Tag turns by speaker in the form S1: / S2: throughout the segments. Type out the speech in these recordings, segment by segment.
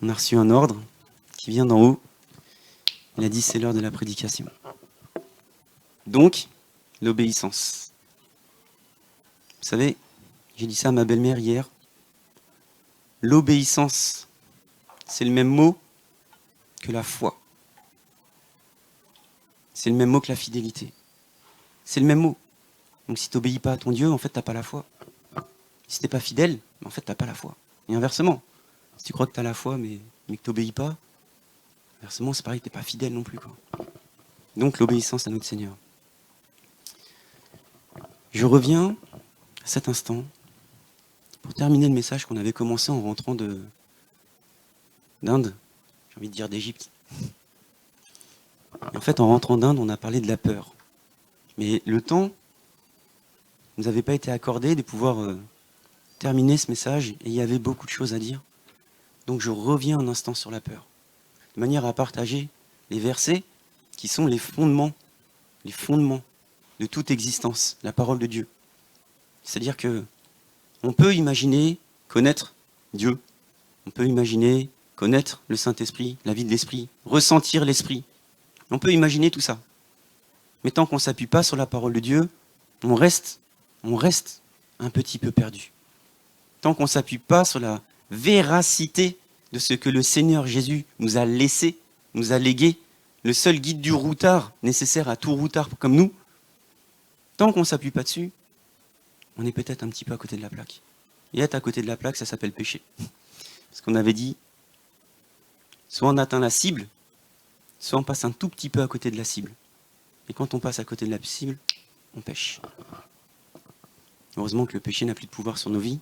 S1: On a reçu un ordre qui vient d'en haut. Il a dit c'est l'heure de la prédication. Donc, l'obéissance. Vous savez, j'ai dit ça à ma belle-mère hier. L'obéissance, c'est le même mot que la foi. C'est le même mot que la fidélité. C'est le même mot. Donc si tu n'obéis pas à ton Dieu, en fait, tu n'as pas la foi. Si tu n'es pas fidèle, en fait, tu n'as pas la foi. Et inversement, si tu crois que tu as la foi, mais que tu n'obéis pas, inversement, c'est pareil, tu n'es pas fidèle non plus, quoi. Donc l'obéissance à notre Seigneur. Je reviens à cet instant pour terminer le message qu'on avait commencé en rentrant d'Inde, j'ai envie de dire d'Égypte. En fait, en rentrant d'Inde, on a parlé de la peur. Mais le temps ne nous avait pas été accordé de pouvoir terminer ce message, et il y avait beaucoup de choses à dire. Donc je reviens un instant sur la peur, de manière à partager les versets qui sont les fondements de toute existence, la parole de Dieu. C'est-à-dire que on peut imaginer connaître Dieu, on peut imaginer connaître le Saint-Esprit, la vie de l'Esprit, ressentir l'Esprit. On peut imaginer tout ça. Mais tant qu'on ne s'appuie pas sur la parole de Dieu, on reste un petit peu perdu. Tant qu'on ne s'appuie pas sur la véracité de ce que le Seigneur Jésus nous a laissé, nous a légué, le seul guide du routard nécessaire à tout routard comme nous, tant qu'on ne s'appuie pas dessus, on est peut-être un petit peu à côté de la plaque. Et être à côté de la plaque, ça s'appelle péché. Parce qu'on avait dit, soit on atteint la cible, soit on passe un tout petit peu à côté de la cible. Et quand on passe à côté de la cible, on pêche. Heureusement que le péché n'a plus de pouvoir sur nos vies.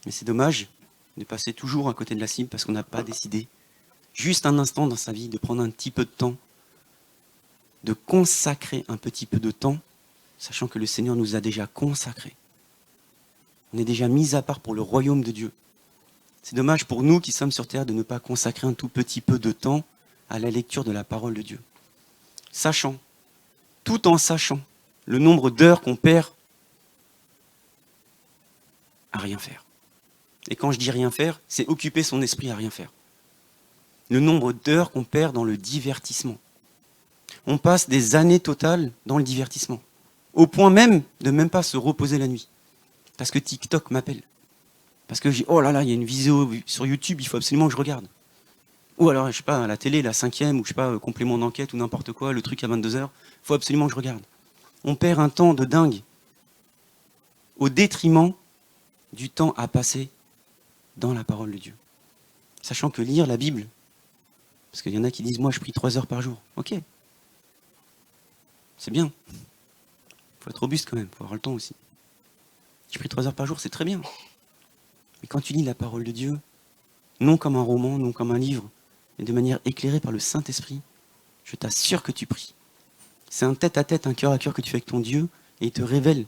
S1: Mais c'est dommage de passer toujours à côté de la cible parce qu'on n'a pas décidé, juste un instant dans sa vie, de prendre un petit peu de temps, de consacrer un petit peu de temps, sachant que le Seigneur nous a déjà consacrés. On est déjà mis à part pour le royaume de Dieu. C'est dommage pour nous qui sommes sur terre de ne pas consacrer un tout petit peu de temps à la lecture de la parole de Dieu. Sachant, tout en sachant, le nombre d'heures qu'on perd à rien faire. Et quand je dis rien faire, c'est occuper son esprit à rien faire. Le nombre d'heures qu'on perd dans le divertissement. On passe des années totales dans le divertissement. Au point même de même pas se reposer la nuit. Parce que TikTok m'appelle. Parce que j'ai, oh là là, il y a une vidéo sur YouTube, il faut absolument que je regarde. Ou alors, je sais pas, à la télé, la 5e, ou je sais pas, complément d'enquête, ou n'importe quoi, le truc à 22h, il faut absolument que je regarde. On perd un temps de dingue. Au détriment du temps à passer dans la parole de Dieu. Sachant que lire la Bible, parce qu'il y en a qui disent, moi je prie 3 heures par jour. Ok. C'est bien. Faut être robuste quand même, faut avoir le temps aussi. Je prie 3 heures par jour, c'est très bien. Mais quand tu lis la parole de Dieu, non comme un roman, non comme un livre, mais de manière éclairée par le Saint-Esprit, je t'assure que tu pries. C'est un tête-à-tête, un cœur à cœur que tu fais avec ton Dieu, et il te révèle.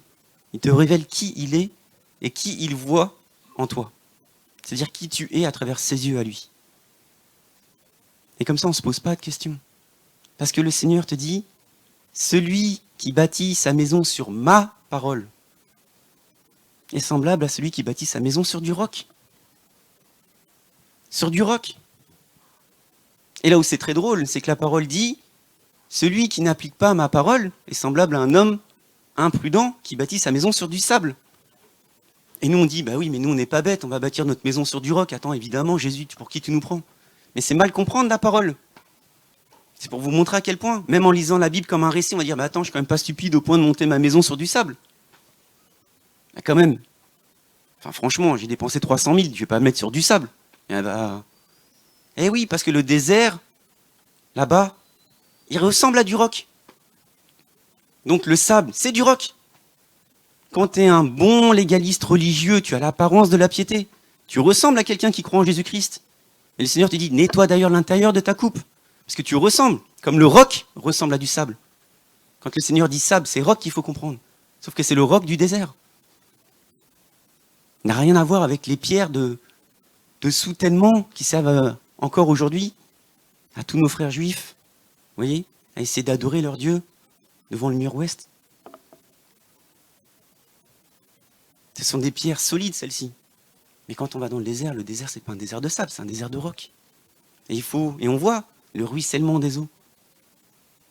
S1: Il te révèle qui il est et qui il voit en toi. C'est-à-dire qui tu es à travers ses yeux à lui. Et comme ça, on ne se pose pas de questions. Parce que le Seigneur te dit, celui qui bâtit sa maison sur ma parole est semblable à celui qui bâtit sa maison sur du roc. Sur du roc. Et là où c'est très drôle, c'est que la parole dit, celui qui n'applique pas ma parole est semblable à un homme imprudent qui bâtit sa maison sur du sable. Et nous on dit, bah oui, mais nous on n'est pas bêtes, on va bâtir notre maison sur du roc. Attends, évidemment, Jésus, pour qui tu nous prends? Mais c'est mal comprendre la parole. C'est pour vous montrer à quel point, même en lisant la Bible comme un récit, on va dire, bah attends, je suis quand même pas stupide au point de monter ma maison sur du sable. Bah quand même. Enfin franchement, j'ai dépensé 300 000, je vais pas me mettre sur du sable. Et bah... Eh oui, parce que le désert, là-bas, il ressemble à du roc. Donc le sable, c'est du roc. Quand tu es un bon légaliste religieux, tu as l'apparence de la piété. Tu ressembles à quelqu'un qui croit en Jésus-Christ. Et le Seigneur te dit, nettoie d'ailleurs l'intérieur de ta coupe. Parce que tu ressembles, comme le roc ressemble à du sable. Quand le Seigneur dit sable, c'est roc qu'il faut comprendre. Sauf que c'est le roc du désert. Il n'a rien à voir avec les pierres de soutènement qui servent encore aujourd'hui à tous nos frères juifs, vous voyez, à essayer d'adorer leur Dieu devant le mur ouest. Ce sont des pierres solides, celles-ci. Mais quand on va dans le désert, c'est pas un désert de sable, c'est un désert de roc. Et on voit le ruissellement des eaux.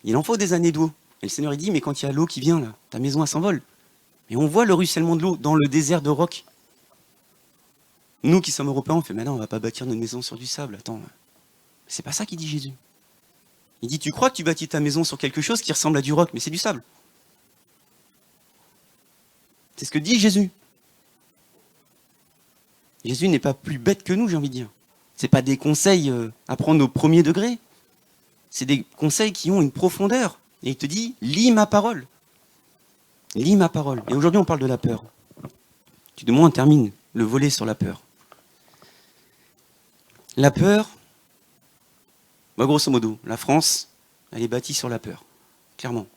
S1: Il en faut des années d'eau. Et le Seigneur il dit, mais quand il y a l'eau qui vient, là, ta maison elle s'envole. Et on voit le ruissellement de l'eau dans le désert de roc. Nous qui sommes Européens, on fait, mais non, on va pas bâtir notre maison sur du sable. Attends, c'est pas ça qu'il dit Jésus. Il dit, tu crois que tu bâtis ta maison sur quelque chose qui ressemble à du roc, mais c'est du sable. C'est ce que dit Jésus. Jésus n'est pas plus bête que nous, j'ai envie de dire. C'est pas des conseils à prendre au premier degré. C'est des conseils qui ont une profondeur. Et il te dit, lis ma parole. Lis ma parole. Et aujourd'hui, on parle de la peur. Tu demandes, on termine le volet sur la peur. La peur, grosso modo, la France, elle est bâtie sur la peur. Clairement.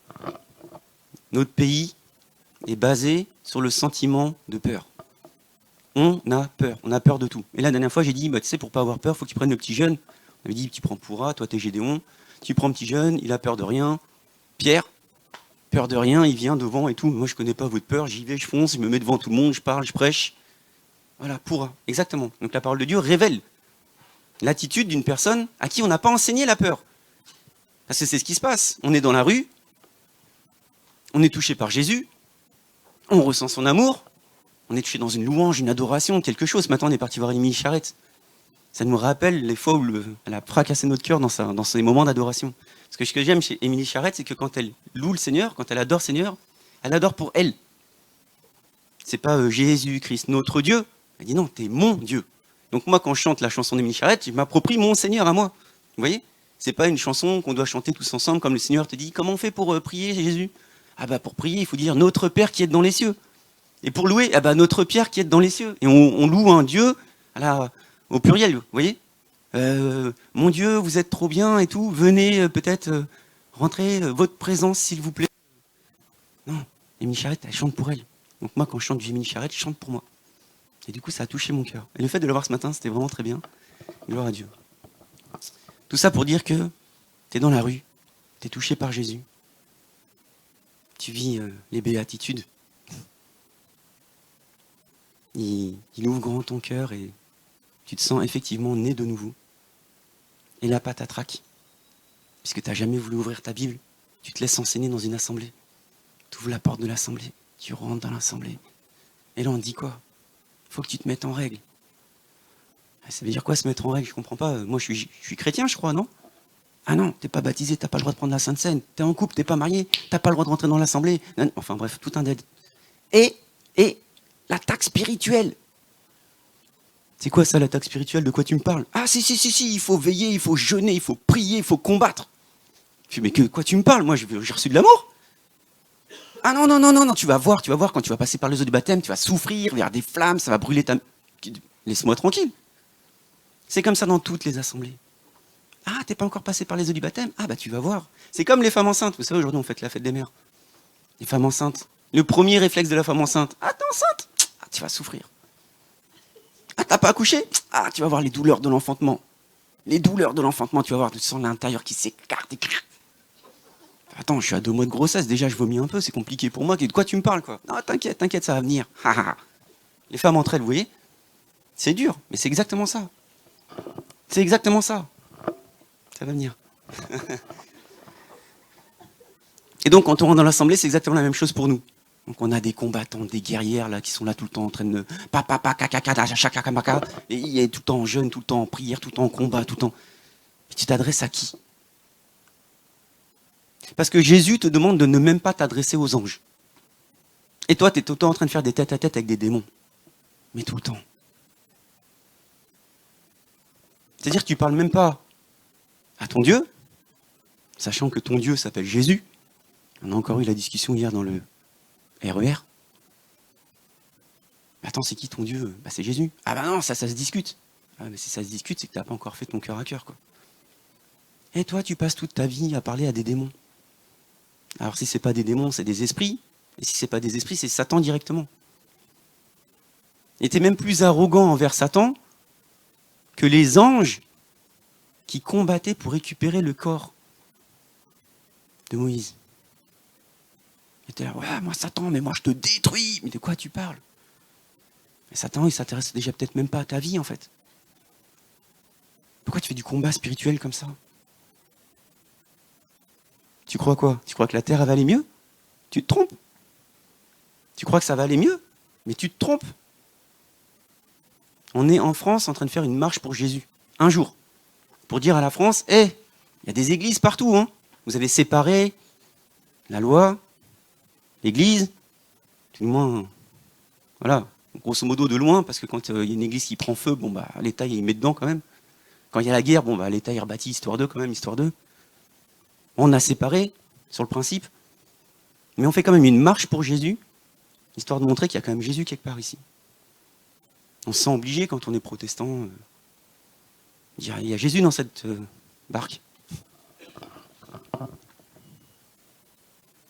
S1: Notre pays est basé sur le sentiment de peur. On a peur de tout. Et la dernière fois, j'ai dit, tu sais, pour pas avoir peur, il faut que tu prennes le petit jeune. On avait dit, tu prends Pourra, toi t'es Gédéon, tu prends le petit jeune, il a peur de rien. Pierre, peur de rien, il vient devant et tout. Moi, je connais pas votre peur, j'y vais, je fonce, je me mets devant tout le monde, je parle, je prêche. Voilà, Pourra, exactement. Donc la parole de Dieu révèle l'attitude d'une personne à qui on n'a pas enseigné la peur. Parce que c'est ce qui se passe. On est dans la rue, on est touché par Jésus, on ressent son amour, on est touché dans une louange, une adoration, quelque chose. Maintenant, on est parti voir Émilie Charrette. Ça nous rappelle les fois où elle a fracassé notre cœur dans ses moments d'adoration. Parce que ce que j'aime chez Émilie Charrette, c'est que quand elle loue le Seigneur, quand elle adore le Seigneur, elle adore pour elle. C'est pas Jésus-Christ, notre Dieu. Elle dit non, t'es mon Dieu. Donc moi, quand je chante la chanson d'Émilie Charrette, je m'approprie mon Seigneur à moi. Vous voyez ? C'est pas une chanson qu'on doit chanter tous ensemble, comme le Seigneur te dit, comment on fait pour prier Jésus ? Ah bah pour prier, il faut dire notre Père qui est dans les cieux. Et pour louer, notre Père qui est dans les cieux. Et on loue un Dieu au pluriel, vous voyez ? Mon Dieu, vous êtes trop bien et tout, venez peut-être rentrer votre présence s'il vous plaît. Non, Émilie Charrette, elle chante pour elle. Donc moi, quand je chante du Émilie Charrette, je chante pour moi. Et du coup, ça a touché mon cœur. Et le fait de le voir ce matin, c'était vraiment très bien. Gloire à Dieu. Tout ça pour dire que tu es dans la rue, tu es touché par Jésus. Tu vis les béatitudes. Il ouvre grand ton cœur et tu te sens effectivement né de nouveau. Et la patatraque, puisque tu n'as jamais voulu ouvrir ta Bible, tu te laisses enseigner dans une assemblée. Tu ouvres la porte de l'assemblée, tu rentres dans l'assemblée. Et là on te dit quoi ? Il faut que tu te mettes en règle. Ça veut dire quoi se mettre en règle ? Je comprends pas. Moi je suis chrétien je crois, non ? Ah non, t'es pas baptisé, t'as pas le droit de prendre la Sainte Seine. T'es en couple, t'es pas marié, t'as pas le droit de rentrer dans l'assemblée. Enfin bref, tout un dead. Et l'attaque spirituelle. C'est quoi ça, l'attaque spirituelle ? De quoi tu me parles ? Ah si, il faut veiller, il faut jeûner, il faut prier, il faut combattre. Je dis, mais quoi tu me parles ? Moi, j'ai reçu de l'amour. Ah non, tu vas voir, quand tu vas passer par les eaux du baptême, tu vas souffrir, il y aura des flammes, ça va brûler ta... Laisse-moi tranquille. C'est comme ça dans toutes les assemblées. Ah, t'es pas encore passé par les eaux du baptême ? Ah bah tu vas voir. C'est comme les femmes enceintes. Vous savez, aujourd'hui on fête la fête des mères. Les femmes enceintes. Le premier réflexe de la femme enceinte. Ah, t'es enceinte ? Ah, tu vas souffrir. Ah, t'as pas accouché ? Ah, tu vas voir les douleurs de l'enfantement. Les douleurs de l'enfantement, tu vas voir, tu sens l'intérieur qui s'écarte. Attends, je suis à 2 mois de grossesse, déjà je vomis un peu, c'est compliqué pour moi. De quoi tu me parles, quoi ? Non, t'inquiète, ça va venir. Les femmes entre elles, vous voyez ? C'est dur, mais c'est exactement ça. C'est exactement ça. Ça va venir. Et donc, quand on rentre dans l'assemblée, c'est exactement la même chose pour nous. Donc, on a des combattants, des guerrières là qui sont là tout le temps en train de et il est tout le temps en jeûne, tout le temps en prière, tout le temps en combat, tout le temps. Et tu t'adresses à qui ? Parce que Jésus te demande de ne même pas t'adresser aux anges. Et toi, tu es tout le temps en train de faire des tête-à-tête avec des démons. Mais tout le temps. C'est-à-dire que tu ne parles même pas à ton Dieu, sachant que ton Dieu s'appelle Jésus. On a encore eu la discussion hier dans le RER. Attends, c'est qui ton Dieu? Bah c'est Jésus. Ah bah non, ça se discute. Ah mais si ça se discute, c'est que t'as pas encore fait ton cœur à cœur, quoi. Et toi, tu passes toute ta vie à parler à des démons. Alors si c'est pas des démons, c'est des esprits. Et si c'est pas des esprits, c'est Satan directement. Et t'es même plus arrogant envers Satan que les anges qui combattaient pour récupérer le corps de Moïse. Et t'es là, ouais, moi Satan, mais moi je te détruis. Mais de quoi tu parles? Mais Satan, il s'intéresse déjà peut-être même pas à ta vie, en fait. Pourquoi tu fais du combat spirituel comme ça? Tu crois quoi? Tu crois que la terre, elle va aller mieux? Tu te trompes. Tu crois que ça va aller mieux? Mais tu te trompes. On est en France en train de faire une marche pour Jésus. Un jour. Pour dire à la France, hé, il y a des églises partout, hein. Vous avez séparé la loi, l'église, tout le moins, voilà, grosso modo de loin, parce que quand il y a une église qui prend feu, bon bah l'État il met dedans quand même. Quand il y a la guerre, bon bah l'État il rebâtit histoire d'eux quand même, histoire d'eux. On a séparé sur le principe, mais on fait quand même une marche pour Jésus, histoire de montrer qu'il y a quand même Jésus quelque part ici. On se sent obligé quand on est protestant, dire il y a Jésus dans cette barque.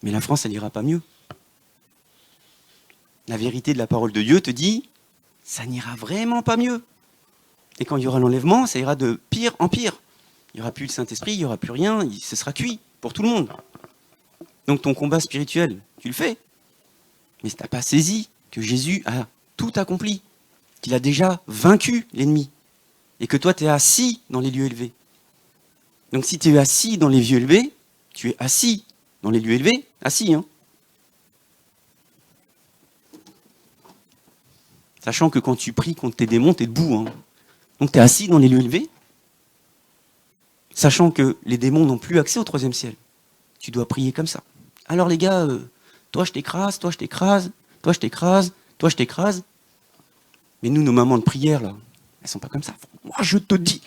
S1: Mais la France, elle n'ira pas mieux. La vérité de la parole de Dieu te dit, ça n'ira vraiment pas mieux. Et quand il y aura l'enlèvement, ça ira de pire en pire. Il n'y aura plus le Saint-Esprit, il n'y aura plus rien, ce sera cuit pour tout le monde. Donc ton combat spirituel, tu le fais. Mais si tu n'as pas saisi que Jésus a tout accompli, qu'il a déjà vaincu l'ennemi, et que toi tu es assis dans les lieux élevés. Donc si tu es assis dans les lieux élevés, tu es assis dans les lieux élevés, assis, hein. Sachant que quand tu pries contre tes démons, tu es debout, hein. Donc tu es assis dans les lieux élevés, sachant que les démons n'ont plus accès au troisième ciel. Tu dois prier comme ça. Alors les gars, toi je t'écrase, toi je t'écrase, toi je t'écrase, toi je t'écrase. Mais nous, nos mamans de prière, là, elles sont pas comme ça. Moi je te dis,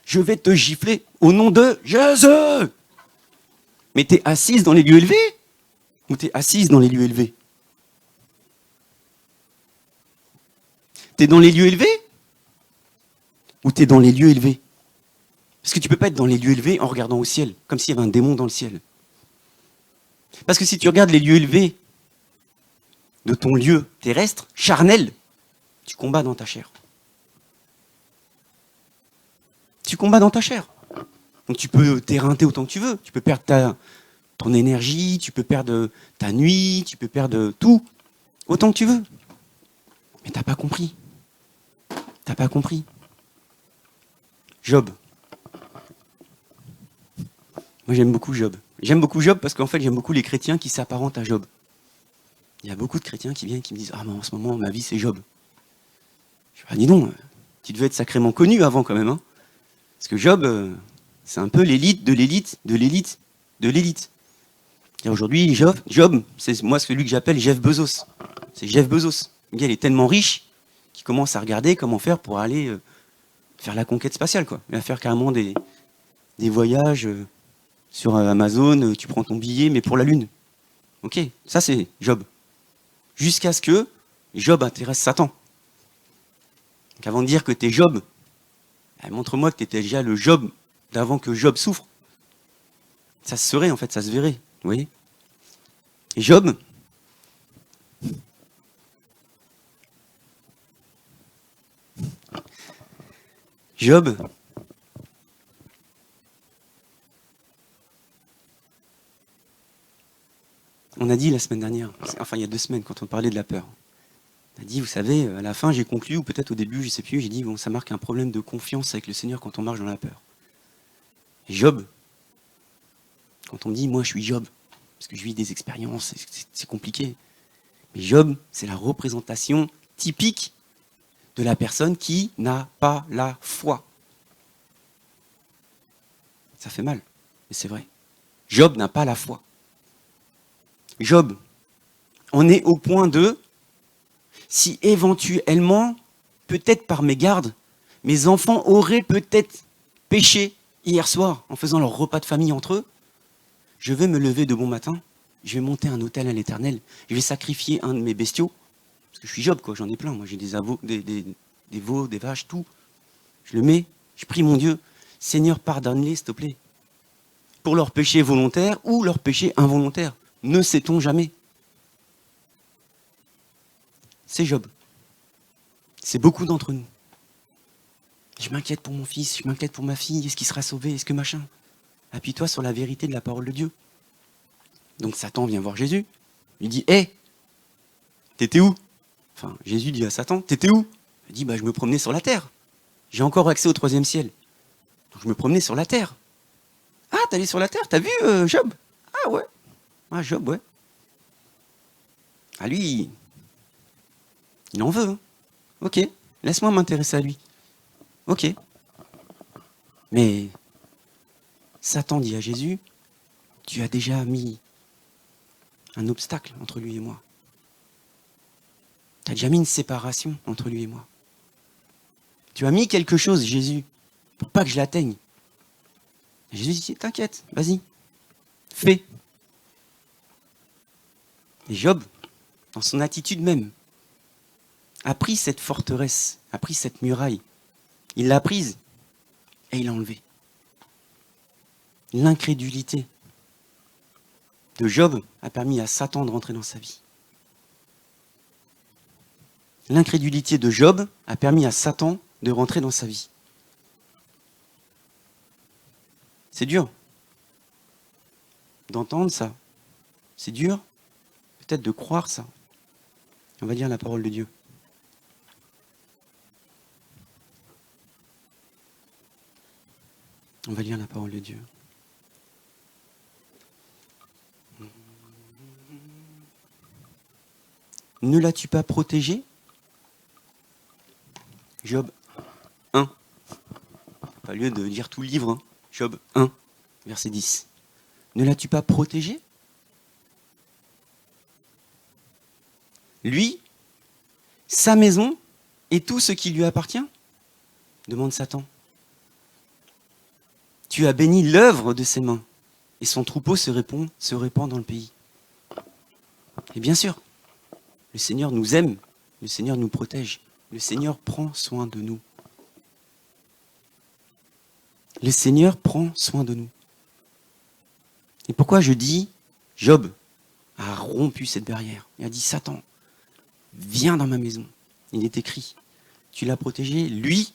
S1: je vais te gifler au nom de Jésus. Mais t'es assise dans les lieux élevés ou t'es assise dans les lieux élevés? T'es dans les lieux élevés ou t'es dans les lieux élevés? Parce que tu peux pas être dans les lieux élevés en regardant au ciel, comme s'il y avait un démon dans le ciel. Parce que si tu regardes les lieux élevés de ton lieu terrestre, charnel, tu combats dans ta chair. Tu combats dans ta chair. Donc tu peux t'éreinter autant que tu veux. Tu peux perdre ton énergie, tu peux perdre ta nuit, tu peux perdre tout, autant que tu veux. Mais t'as pas compris. T'as pas compris. Job. Moi j'aime beaucoup Job. J'aime beaucoup Job parce qu'en fait j'aime beaucoup les chrétiens qui s'apparentent à Job. Il y a beaucoup de chrétiens qui viennent qui me disent « Ah mais en ce moment ma vie c'est Job ». Je dis « Ah dis donc, tu devais être sacrément connu avant quand même, hein ». Parce que Job, c'est un peu l'élite de l'élite de l'élite de l'élite. Et aujourd'hui, Job, c'est moi celui que j'appelle Jeff Bezos. C'est Jeff Bezos. Le gars, il est tellement riche qu'il commence à regarder comment faire pour aller faire la conquête spatiale, quoi. Il va faire carrément des voyages sur Amazon, tu prends ton billet, mais pour la Lune. Ok, ça c'est Job. Jusqu'à ce que Job intéresse Satan. Donc avant de dire que t'es Job, montre-moi que t'étais déjà le Job d'avant que Job souffre. Ça se serait en fait, ça se verrait, vous voyez. Et Job, on a dit la semaine dernière, enfin il y a 2 semaines quand on parlait de la peur, on a dit, vous savez, à la fin j'ai conclu, ou peut-être au début, je sais plus, j'ai dit, bon, ça marque un problème de confiance avec le Seigneur quand on marche dans la peur. Et Job, quand on me dit, moi je suis Job, parce que je vis des expériences, c'est compliqué, mais Job, c'est la représentation typique de la personne qui n'a pas la foi. Ça fait mal, mais c'est vrai. Job n'a pas la foi. Job, on est au point de, si éventuellement, peut-être par mégarde, mes enfants auraient peut-être péché hier soir en faisant leur repas de famille entre eux, je vais me lever de bon matin, je vais monter un autel à l'Éternel, je vais sacrifier un de mes bestiaux, parce Je suis Job, quoi, j'en ai plein. Moi, j'ai des veaux, des vaches, tout. Je le mets, je prie mon Dieu, Seigneur, pardonne-les, s'il te plaît. Pour leur péché volontaire ou leur péché involontaire. Ne sait-on jamais. C'est Job. C'est beaucoup d'entre nous. Je m'inquiète pour mon fils, je m'inquiète pour ma fille, est-ce qu'il sera sauvé, est-ce que machin. Appuie-toi sur la vérité de la parole de Dieu. Donc Satan vient voir Jésus, il dit, hé, t'étais où? Enfin, Jésus dit à Satan, t'étais où? Il dit, je me promenais sur la terre. J'ai encore accès au 3e ciel. Donc je me promenais sur la terre. Ah, t'allais sur la terre, t'as vu Job? Ah ouais. Ah, Job, ouais. Ah lui, il en veut. Hein. Ok, laisse-moi m'intéresser à lui. Ok. Mais Satan dit à Jésus, tu as déjà mis un obstacle entre lui et moi. Tu as déjà mis une séparation entre lui et moi. Tu as mis quelque chose, Jésus, pour pas que je l'atteigne. Et Jésus dit, t'inquiète, vas-y, fais. Et Job, dans son attitude même, a pris cette forteresse, a pris cette muraille. Il l'a prise et il l'a enlevée. L'incrédulité de Job a permis à Satan de rentrer dans sa vie. L'incrédulité de Job a permis à Satan de rentrer dans sa vie. C'est dur d'entendre ça. C'est dur peut-être de croire ça. On va dire la parole de Dieu. On va lire la parole de Dieu. Ne l'as-tu pas protégé? Job 1. Pas lieu de lire tout le livre. Hein. Job 1, verset 10. Ne l'as-tu pas protégé? Lui, sa maison et tout ce qui lui appartient? Demande Satan. Tu as béni l'œuvre de ses mains et son troupeau se répand dans le pays. Et bien sûr, le Seigneur nous aime, le Seigneur nous protège, le Seigneur prend soin de nous. Le Seigneur prend soin de nous. Et pourquoi je dis, Job a rompu cette barrière. Il a dit, Satan, viens dans ma maison. Il est écrit, tu l'as protégé, lui,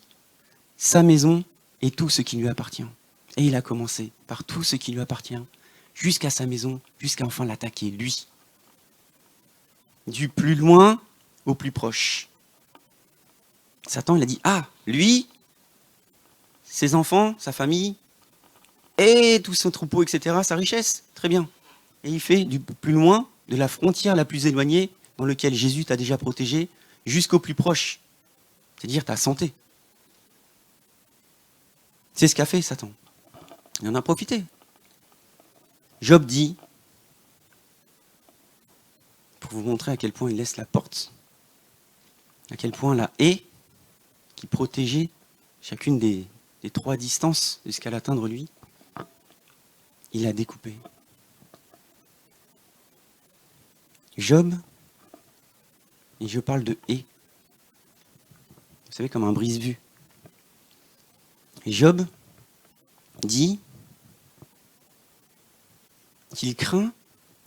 S1: sa maison et tout ce qui lui appartient. Et il a commencé par tout ce qui lui appartient, jusqu'à sa maison, jusqu'à enfin l'attaquer, lui. Du plus loin au plus proche. Satan, il a dit, ah, lui, ses enfants, sa famille, et tout son troupeau, etc., sa richesse, très bien. Et il fait du plus loin, de la frontière la plus éloignée, dans laquelle Jésus t'a déjà protégé, jusqu'au plus proche, c'est-à-dire ta santé. C'est ce qu'a fait Satan. Il en a profité. Job dit, pour vous montrer à quel point il laisse la porte, à quel point la haie qui protégeait chacune des 3 distances jusqu'à l'atteindre lui, il a découpé. Job, et je parle de haie, vous savez, comme un brise-vue. Et Job dit qu'il craint,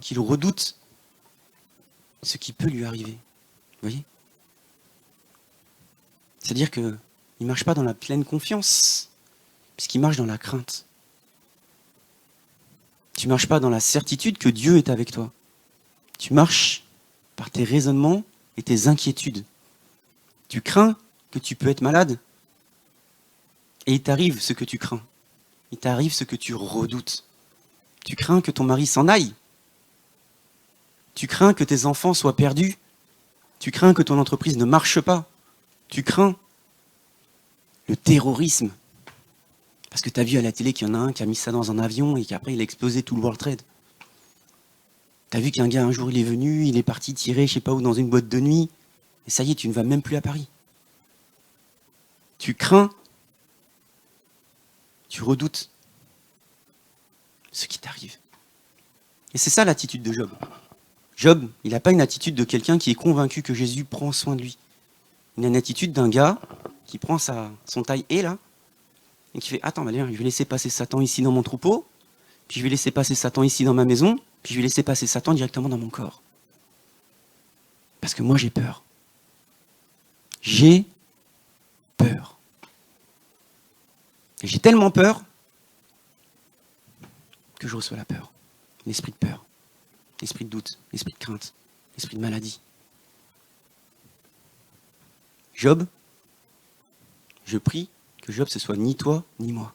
S1: qu'il redoute ce qui peut lui arriver. Vous voyez? C'est-à-dire qu'il ne marche pas dans la pleine confiance, puisqu'il marche dans la crainte. Tu ne marches pas dans la certitude que Dieu est avec toi. Tu marches par tes raisonnements et tes inquiétudes. Tu crains que tu peux être malade, et il t'arrive ce que tu crains. Il t'arrive ce que tu redoutes. Tu crains que ton mari s'en aille. Tu crains que tes enfants soient perdus. Tu crains que ton entreprise ne marche pas. Tu crains le terrorisme. Parce que tu as vu à la télé qu'il y en a un qui a mis ça dans un avion et qu'après il a explosé tout le World Trade. Tu as vu qu'un gars un jour il est venu, il est parti tirer je sais pas où dans une boîte de nuit. Et ça y est, tu ne vas même plus à Paris. Tu crains, tu redoutes ce qui t'arrive. Et c'est ça l'attitude de Job. Job, il n'a pas une attitude de quelqu'un qui est convaincu que Jésus prend soin de lui. Il a une attitude d'un gars qui prend son taille et là, et qui fait « Attends, je vais laisser passer Satan ici dans mon troupeau, puis je vais laisser passer Satan ici dans ma maison, puis je vais laisser passer Satan directement dans mon corps. Parce que moi, j'ai peur. J'ai peur. Et j'ai tellement peur que je reçois la peur. L'esprit de peur, l'esprit de doute, l'esprit de crainte, l'esprit de maladie. Job, je prie que Job, ce soit ni toi, ni moi.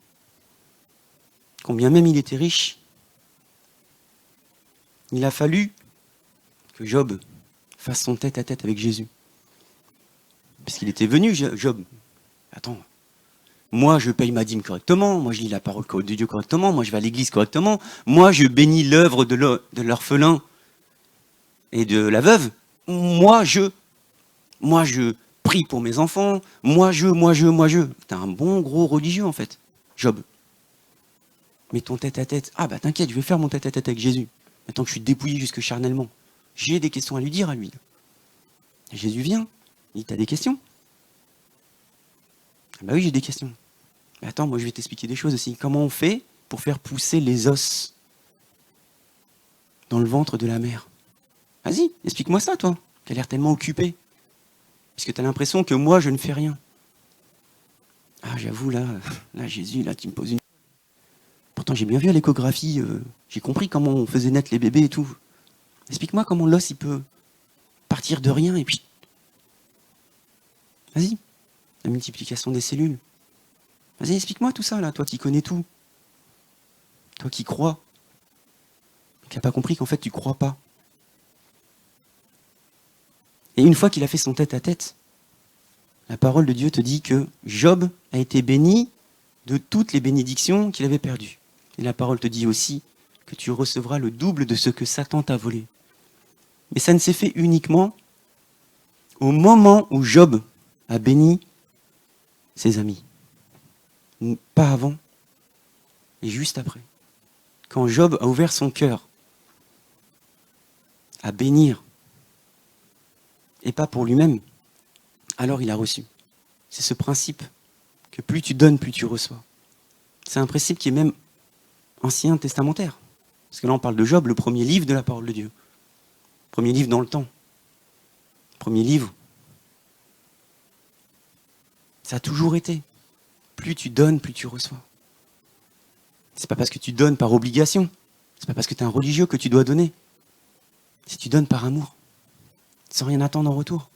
S1: Combien même il était riche, il a fallu que Job fasse son tête-à-tête avec Jésus. Puisqu'il était venu, Job. Attends, moi je paye ma dîme correctement, moi je lis la parole de Dieu correctement, moi je vais à l'église correctement, moi je bénis l'œuvre de l'orphelin et de la veuve, moi je prie pour mes enfants, moi je. T'es un bon gros religieux en fait, Job. Mais ton tête-à-tête, t'inquiète, je vais faire mon tête-à-tête avec Jésus. Maintenant que je suis dépouillé jusque charnellement, j'ai des questions à lui dire à lui. Et Jésus vient, il dit, t'as des questions? Bah oui, j'ai des questions. Mais attends, moi je vais t'expliquer des choses aussi. Comment on fait pour faire pousser les os dans le ventre de la mère? Vas-y, explique-moi ça, toi, qui a l'air tellement occupé. Puisque tu as l'impression que moi, je ne fais rien. Ah, j'avoue, là, Jésus, là, tu me poses une... Pourtant, j'ai bien vu à l'échographie, j'ai compris comment on faisait naître les bébés et tout. Explique-moi comment l'os, il peut partir de rien et puis... Vas-y, la multiplication des cellules. Vas-y, explique-moi tout ça, là, toi qui connais tout. Toi qui crois. Mais qui n'as pas compris qu'en fait, tu crois pas. Et une fois qu'il a fait son tête-à-tête, la parole de Dieu te dit que Job a été béni de toutes les bénédictions qu'il avait perdues. Et la parole te dit aussi que tu recevras le double de ce que Satan t'a volé. Mais ça ne s'est fait uniquement au moment où Job a béni ses amis. Pas avant, et juste après. Quand Job a ouvert son cœur à bénir, et pas pour lui-même, alors il a reçu. C'est ce principe que plus tu donnes, plus tu reçois. C'est un principe qui est même ancien testamentaire. Parce que là, on parle de Job, le premier livre de la parole de Dieu. Premier livre dans le temps. Premier livre. Ça a toujours été. Plus tu donnes, plus tu reçois. C'est pas parce que tu donnes par obligation. C'est pas parce que tu es un religieux que tu dois donner. Si tu donnes par amour. Sans rien attendre en retour.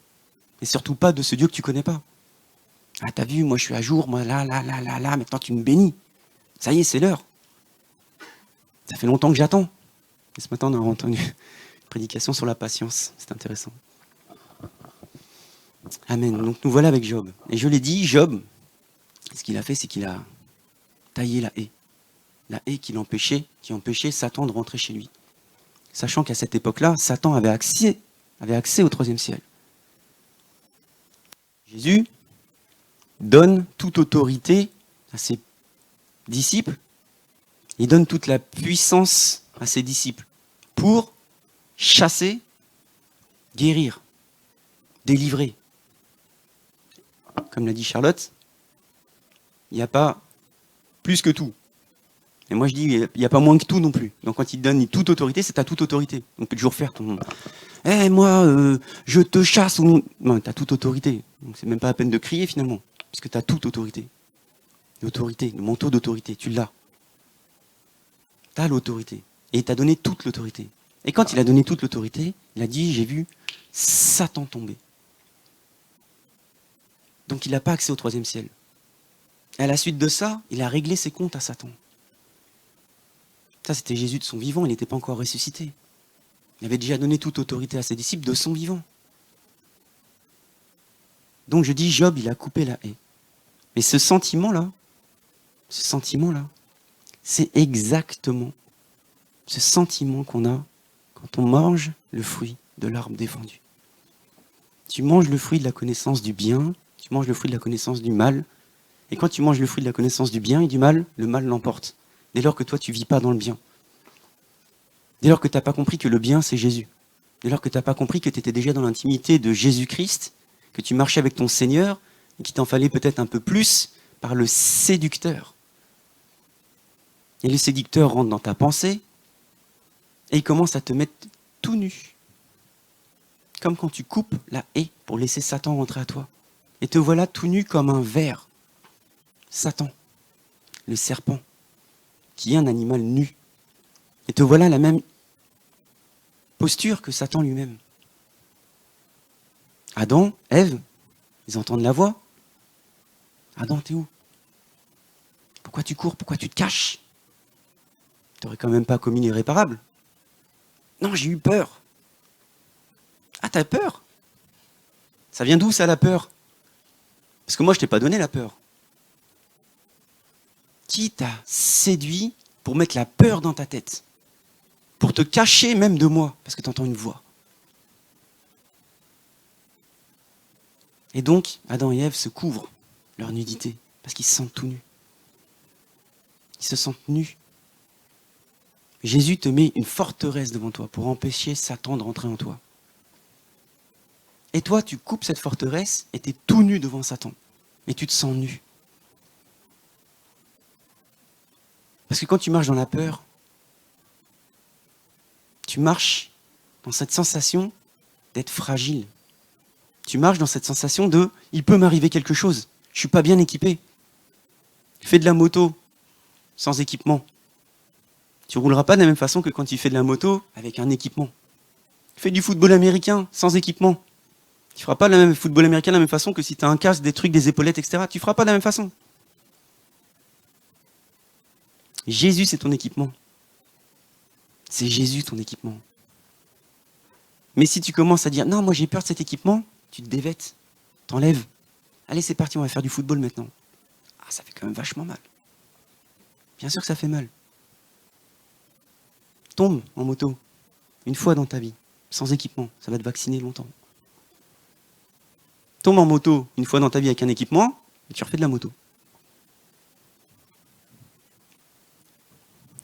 S1: Et surtout pas de ce Dieu que tu connais pas. Ah, t'as vu, moi je suis à jour, moi là, maintenant tu me bénis. Ça y est, c'est l'heure. Ça fait longtemps que j'attends. Et ce matin, on a entendu une prédication sur la patience. C'est intéressant. Amen. Donc nous voilà avec Job. Et je l'ai dit, Job, ce qu'il a fait, c'est qu'il a taillé la haie. La haie qui empêchait Satan de rentrer chez lui. Sachant qu'à cette époque-là, Satan avait accès au troisième ciel. Jésus donne toute autorité à ses disciples. Il donne toute la puissance à ses disciples pour chasser, guérir, délivrer. Comme l'a dit Charlotte, il n'y a pas plus que tout. Et moi je dis, il n'y a pas moins que tout non plus. Donc quand il te donne toute autorité, c'est ta toute autorité. Donc tu peux toujours faire ton... moi, je te chasse au nom... Non, tu as toute autorité. Donc c'est même pas la peine de crier finalement, puisque tu as toute autorité. L'autorité, le manteau d'autorité, tu l'as. Tu as l'autorité. Et il t'a donné toute l'autorité. Et quand il a donné toute l'autorité, il a dit, j'ai vu Satan tomber. Donc il n'a pas accès au troisième ciel. Et à la suite de ça, il a réglé ses comptes à Satan. Ça, c'était Jésus de son vivant, il n'était pas encore ressuscité. Il avait déjà donné toute autorité à ses disciples de son vivant. Donc je dis, Job, il a coupé la haie. Mais ce sentiment-là, c'est exactement ce sentiment qu'on a quand on mange le fruit de l'arbre défendu. Tu manges le fruit de la connaissance du bien, tu manges le fruit de la connaissance du mal, et quand tu manges le fruit de la connaissance du bien et du mal, le mal l'emporte. Dès lors que toi, tu ne vis pas dans le bien. Dès lors que tu n'as pas compris que le bien, c'est Jésus. dès lors que tu n'as pas compris que tu étais déjà dans l'intimité de Jésus-Christ, que tu marchais avec ton Seigneur, et qu'il t'en fallait peut-être un peu plus par le séducteur. Et le séducteur rentre dans ta pensée, et il commence à te mettre tout nu. Comme quand tu coupes la haie pour laisser Satan rentrer à toi. Et te voilà tout nu comme un ver. Satan, le serpent, qui est un animal nu. Et te voilà la même posture que Satan lui-même. Adam, Ève, ils entendent la voix. Adam, t'es où? Pourquoi tu cours? Pourquoi tu te caches? Tu n'aurais quand même pas commis l'irréparable. Non, j'ai eu peur. Ah, t'as peur? Ça vient d'où ça, la peur? Parce que moi, je t'ai pas donné la peur. Qui t'a séduit pour mettre la peur dans ta tête? Pour te cacher même de moi, parce que tu entends une voix. Et donc, Adam et Ève se couvrent leur nudité, parce qu'ils se sentent tout nus. Ils se sentent nus. Jésus te met une forteresse devant toi pour empêcher Satan de rentrer en toi. Et toi, tu coupes cette forteresse et tu es tout nu devant Satan. Et tu te sens nu. Parce que quand tu marches dans la peur, tu marches dans cette sensation d'être fragile. Tu marches dans cette sensation de « il peut m'arriver quelque chose, je ne suis pas bien équipé ». Tu fais de la moto sans équipement. Tu ne rouleras pas de la même façon que quand tu fais de la moto avec un équipement. Tu fais du football américain sans équipement. Tu ne feras pas le football américain de la même façon que si tu as un casque, des trucs, des épaulettes, etc. Tu ne feras pas de la même façon. Jésus, c'est ton équipement. C'est Jésus ton équipement. Mais si tu commences à dire « non, moi j'ai peur de cet équipement », tu te dévêtes, t'enlèves. Allez, c'est parti, on va faire du football maintenant. Ah, ça fait quand même vachement mal. Bien sûr que ça fait mal. Tombe en moto, une fois dans ta vie, sans équipement, ça va te vacciner longtemps. Tombe en moto, une fois dans ta vie avec un équipement, et tu refais de la moto.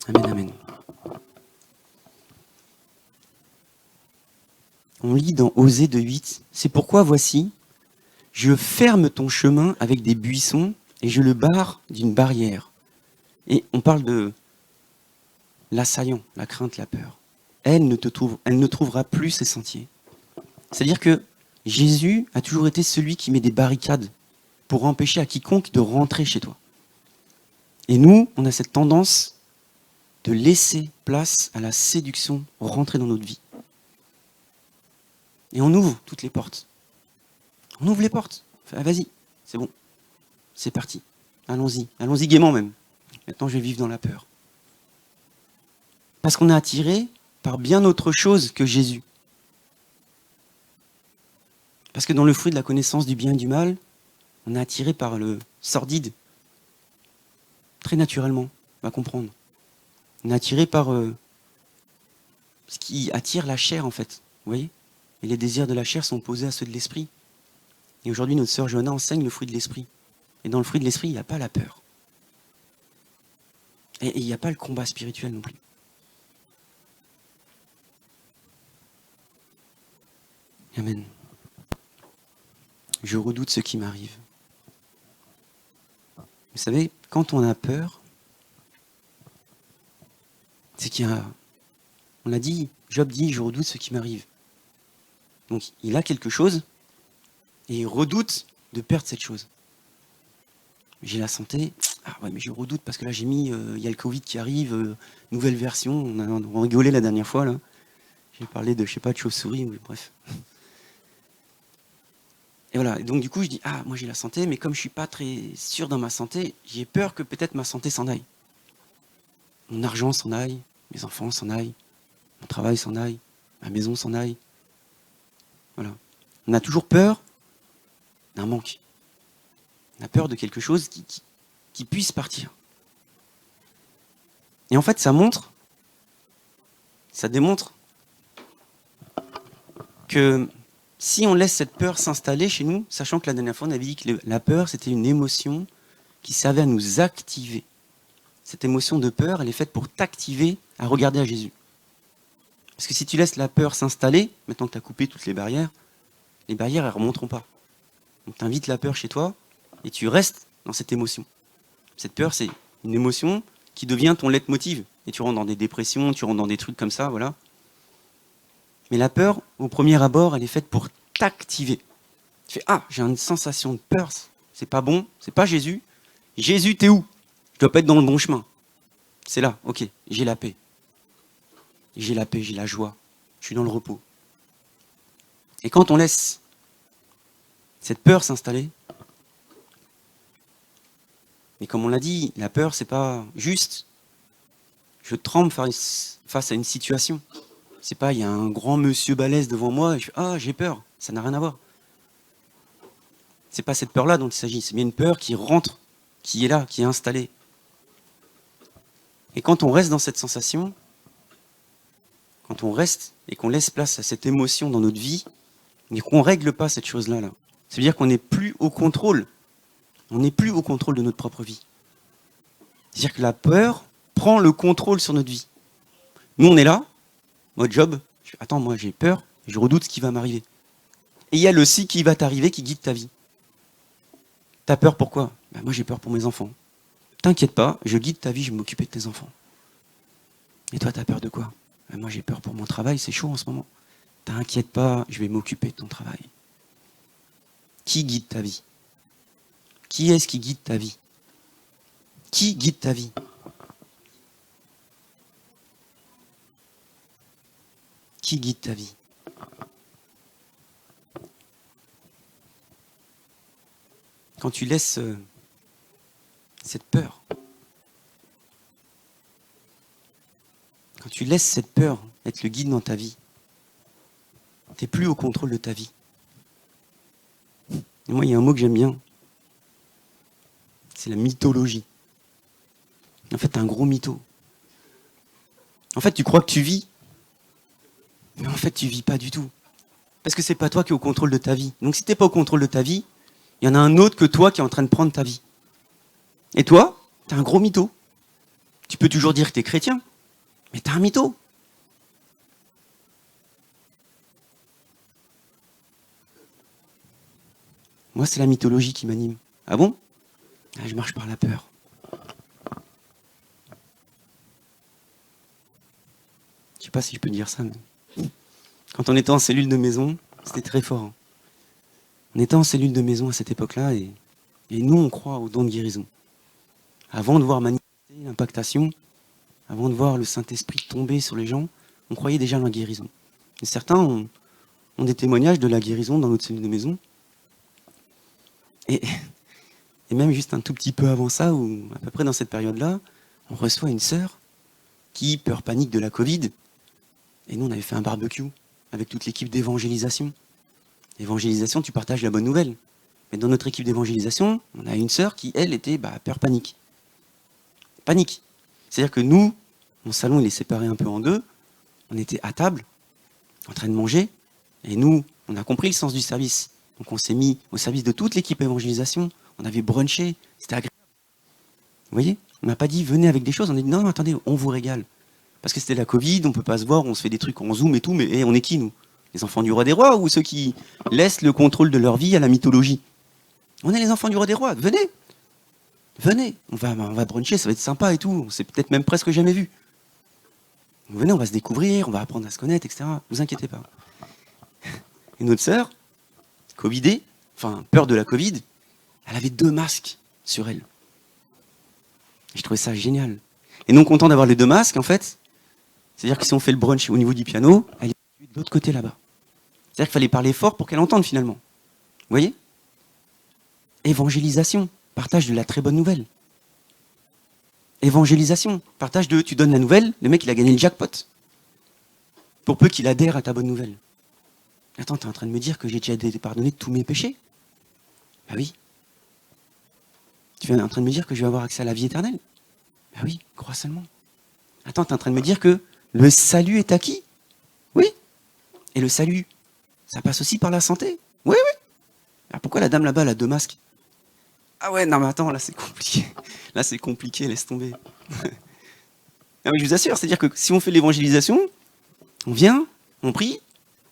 S1: Amen, amen. On lit dans Osée 2:8, « C'est pourquoi voici, je ferme ton chemin avec des buissons et je le barre d'une barrière. » Et on parle de l'assaillant, la crainte, la peur. Elle ne trouvera plus ses sentiers. C'est-à-dire que Jésus a toujours été celui qui met des barricades pour empêcher à quiconque de rentrer chez toi. Et nous, on a cette tendance de laisser place à la séduction rentrer dans notre vie. Et on ouvre toutes les portes. On ouvre les portes. Ah, vas-y, c'est bon. C'est parti. Allons-y. Allons-y gaiement même. Maintenant, je vais vivre dans la peur. Parce qu'on est attiré par bien autre chose que Jésus. Parce que dans le fruit de la connaissance du bien et du mal, on est attiré par le sordide. Très naturellement, on va comprendre. On est attiré par ce qui attire la chair, en fait. Vous voyez? Et les désirs de la chair sont opposés à ceux de l'esprit. Et aujourd'hui, notre sœur Johanna enseigne le fruit de l'esprit. Et dans le fruit de l'esprit, il n'y a pas la peur. Et il n'y a pas le combat spirituel non plus. Amen. Je redoute ce qui m'arrive. Vous savez, quand on a peur, c'est qu'il y a... On l'a dit, Job dit, je redoute ce qui m'arrive. Donc, il a quelque chose, et il redoute de perdre cette chose. J'ai la santé, ah ouais, mais je redoute parce que là, j'ai mis, il y a le Covid qui arrive, nouvelle version, on rigolait la dernière fois, là. J'ai parlé de, je sais pas, de chauve-souris, ou bref. Et voilà, et donc du coup, je dis, ah, moi j'ai la santé, mais comme je suis pas très sûr dans ma santé, j'ai peur que peut-être ma santé s'en aille. Mon argent s'en aille, mes enfants s'en aillent, mon travail s'en aille, ma maison s'en aille. Voilà. On a toujours peur d'un manque. On a peur de quelque chose qui puisse partir. Et en fait, ça démontre que si on laisse cette peur s'installer chez nous, sachant que la dernière fois, on avait dit que la peur, c'était une émotion qui servait à nous activer. Cette émotion de peur, elle est faite pour t'activer à regarder à Jésus. Parce que si tu laisses la peur s'installer, maintenant que tu as coupé toutes les barrières, elles ne remonteront pas. Donc tu invites la peur chez toi et tu restes dans cette émotion. Cette peur, c'est une émotion qui devient ton leitmotiv. Et tu rentres dans des dépressions, tu rentres dans des trucs comme ça, voilà. Mais la peur, au premier abord, elle est faite pour t'activer. Tu fais, ah, j'ai une sensation de peur, c'est pas bon, c'est pas Jésus. Jésus, t'es où? Je dois pas être dans le bon chemin. C'est là, ok, j'ai la paix. J'ai la paix, j'ai la joie. Je suis dans le repos. Et quand on laisse cette peur s'installer, mais comme on l'a dit, la peur, c'est pas juste je tremble face à une situation. C'est pas il y a un grand monsieur balèze devant moi et je fais ah, j'ai peur. Ça n'a rien à voir. C'est pas cette peur-là dont il s'agit. C'est bien une peur qui rentre, qui est là, qui est installée. Et quand on reste dans cette sensation, quand on reste et qu'on laisse place à cette émotion dans notre vie, et qu'on ne règle pas cette chose-là, ça veut dire qu'on n'est plus au contrôle. On n'est plus au contrôle de notre propre vie. C'est-à-dire que la peur prend le contrôle sur notre vie. Nous, on est là, mode job, attends, moi j'ai peur, je redoute ce qui va m'arriver. Et il y a le si qui va t'arriver qui guide ta vie. T'as peur pourquoi? Moi j'ai peur pour mes enfants. T'inquiète pas, je guide ta vie, je vais m'occuper de tes enfants. Et toi, t'as peur de quoi? Moi j'ai peur pour mon travail, c'est chaud en ce moment. T'inquiète pas, je vais m'occuper de ton travail. Qui guide ta vie? Qui est-ce qui guide ta vie? Qui guide ta vie? Qui guide ta vie? Quand tu laisses cette peur, quand tu laisses cette peur être le guide dans ta vie, tu n'es plus au contrôle de ta vie. Et moi, il y a un mot que j'aime bien, c'est la mythologie. En fait, tu es un gros mytho. En fait, tu crois que tu vis, mais en fait, tu vis pas du tout. Parce que c'est pas toi qui es au contrôle de ta vie. Donc si tu n'es pas au contrôle de ta vie, il y en a un autre que toi qui est en train de prendre ta vie. Et toi, tu es un gros mytho. Tu peux toujours dire que tu es chrétien, mais tu es un mytho. Moi, c'est la mythologie qui m'anime. Ah bon? Je marche par la peur. Je sais pas si je peux dire ça, mais quand on était en cellule de maison, c'était très fort. Hein. On était en cellule de maison à cette époque-là et nous, on croit au don de guérison. Avant de voir manifester l'impactation, avant de voir le Saint-Esprit tomber sur les gens, on croyait déjà à la guérison. Et certains ont des témoignages de la guérison dans notre cellule de maison. Et même juste un tout petit peu avant ça, ou à peu près dans cette période-là, on reçoit une sœur qui, peur panique de la Covid, et nous on avait fait un barbecue avec toute l'équipe d'évangélisation. Évangélisation, tu partages la bonne nouvelle. Mais dans notre équipe d'évangélisation, on a une sœur qui, elle, était peur panique. Panique. C'est-à-dire que nous, mon salon il est séparé un peu en deux, on était à table, en train de manger, et nous, on a compris le sens du service. Donc on s'est mis au service de toute l'équipe évangélisation, on avait brunché, c'était agréable. Vous voyez? On n'a pas dit venez avec des choses, on a dit non, attendez, on vous régale. Parce que c'était la Covid, on ne peut pas se voir, on se fait des trucs en Zoom et tout, mais on est qui nous? Les enfants du roi des rois ou ceux qui laissent le contrôle de leur vie à la mythologie? On est les enfants du roi des rois, venez! Venez, on va bruncher, ça va être sympa et tout, on s'est peut-être même presque jamais vu. Venez, on va se découvrir, on va apprendre à se connaître, etc. Vous inquiétez pas. Et notre sœur, Covidée, enfin peur de la Covid, elle avait 2 masques sur elle. Et je trouvais ça génial. Et non content d'avoir les 2 masques, en fait, c'est-à-dire que si on fait le brunch au niveau du piano, elle est de l'autre côté là-bas. C'est-à-dire qu'il fallait parler fort pour qu'elle entende finalement. Vous voyez? Évangélisation, partage de la très bonne nouvelle. Évangélisation, partage de tu donnes la nouvelle, le mec il a gagné le jackpot. Pour peu qu'il adhère à ta bonne nouvelle. Attends, t'es en train de me dire que j'ai déjà été pardonné de tous mes péchés? Bah oui. Tu es en train de me dire que je vais avoir accès à la vie éternelle? Bah oui, crois seulement. Attends, t'es en train de me dire que le salut est acquis? Oui. Et le salut, ça passe aussi par la santé? Oui, oui. Alors pourquoi la dame là-bas, elle a 2 masques? Ah ouais, non mais attends, là c'est compliqué. Là c'est compliqué, laisse tomber. Non mais je vous assure, c'est-à-dire que si on fait l'évangélisation, On vient, on prie.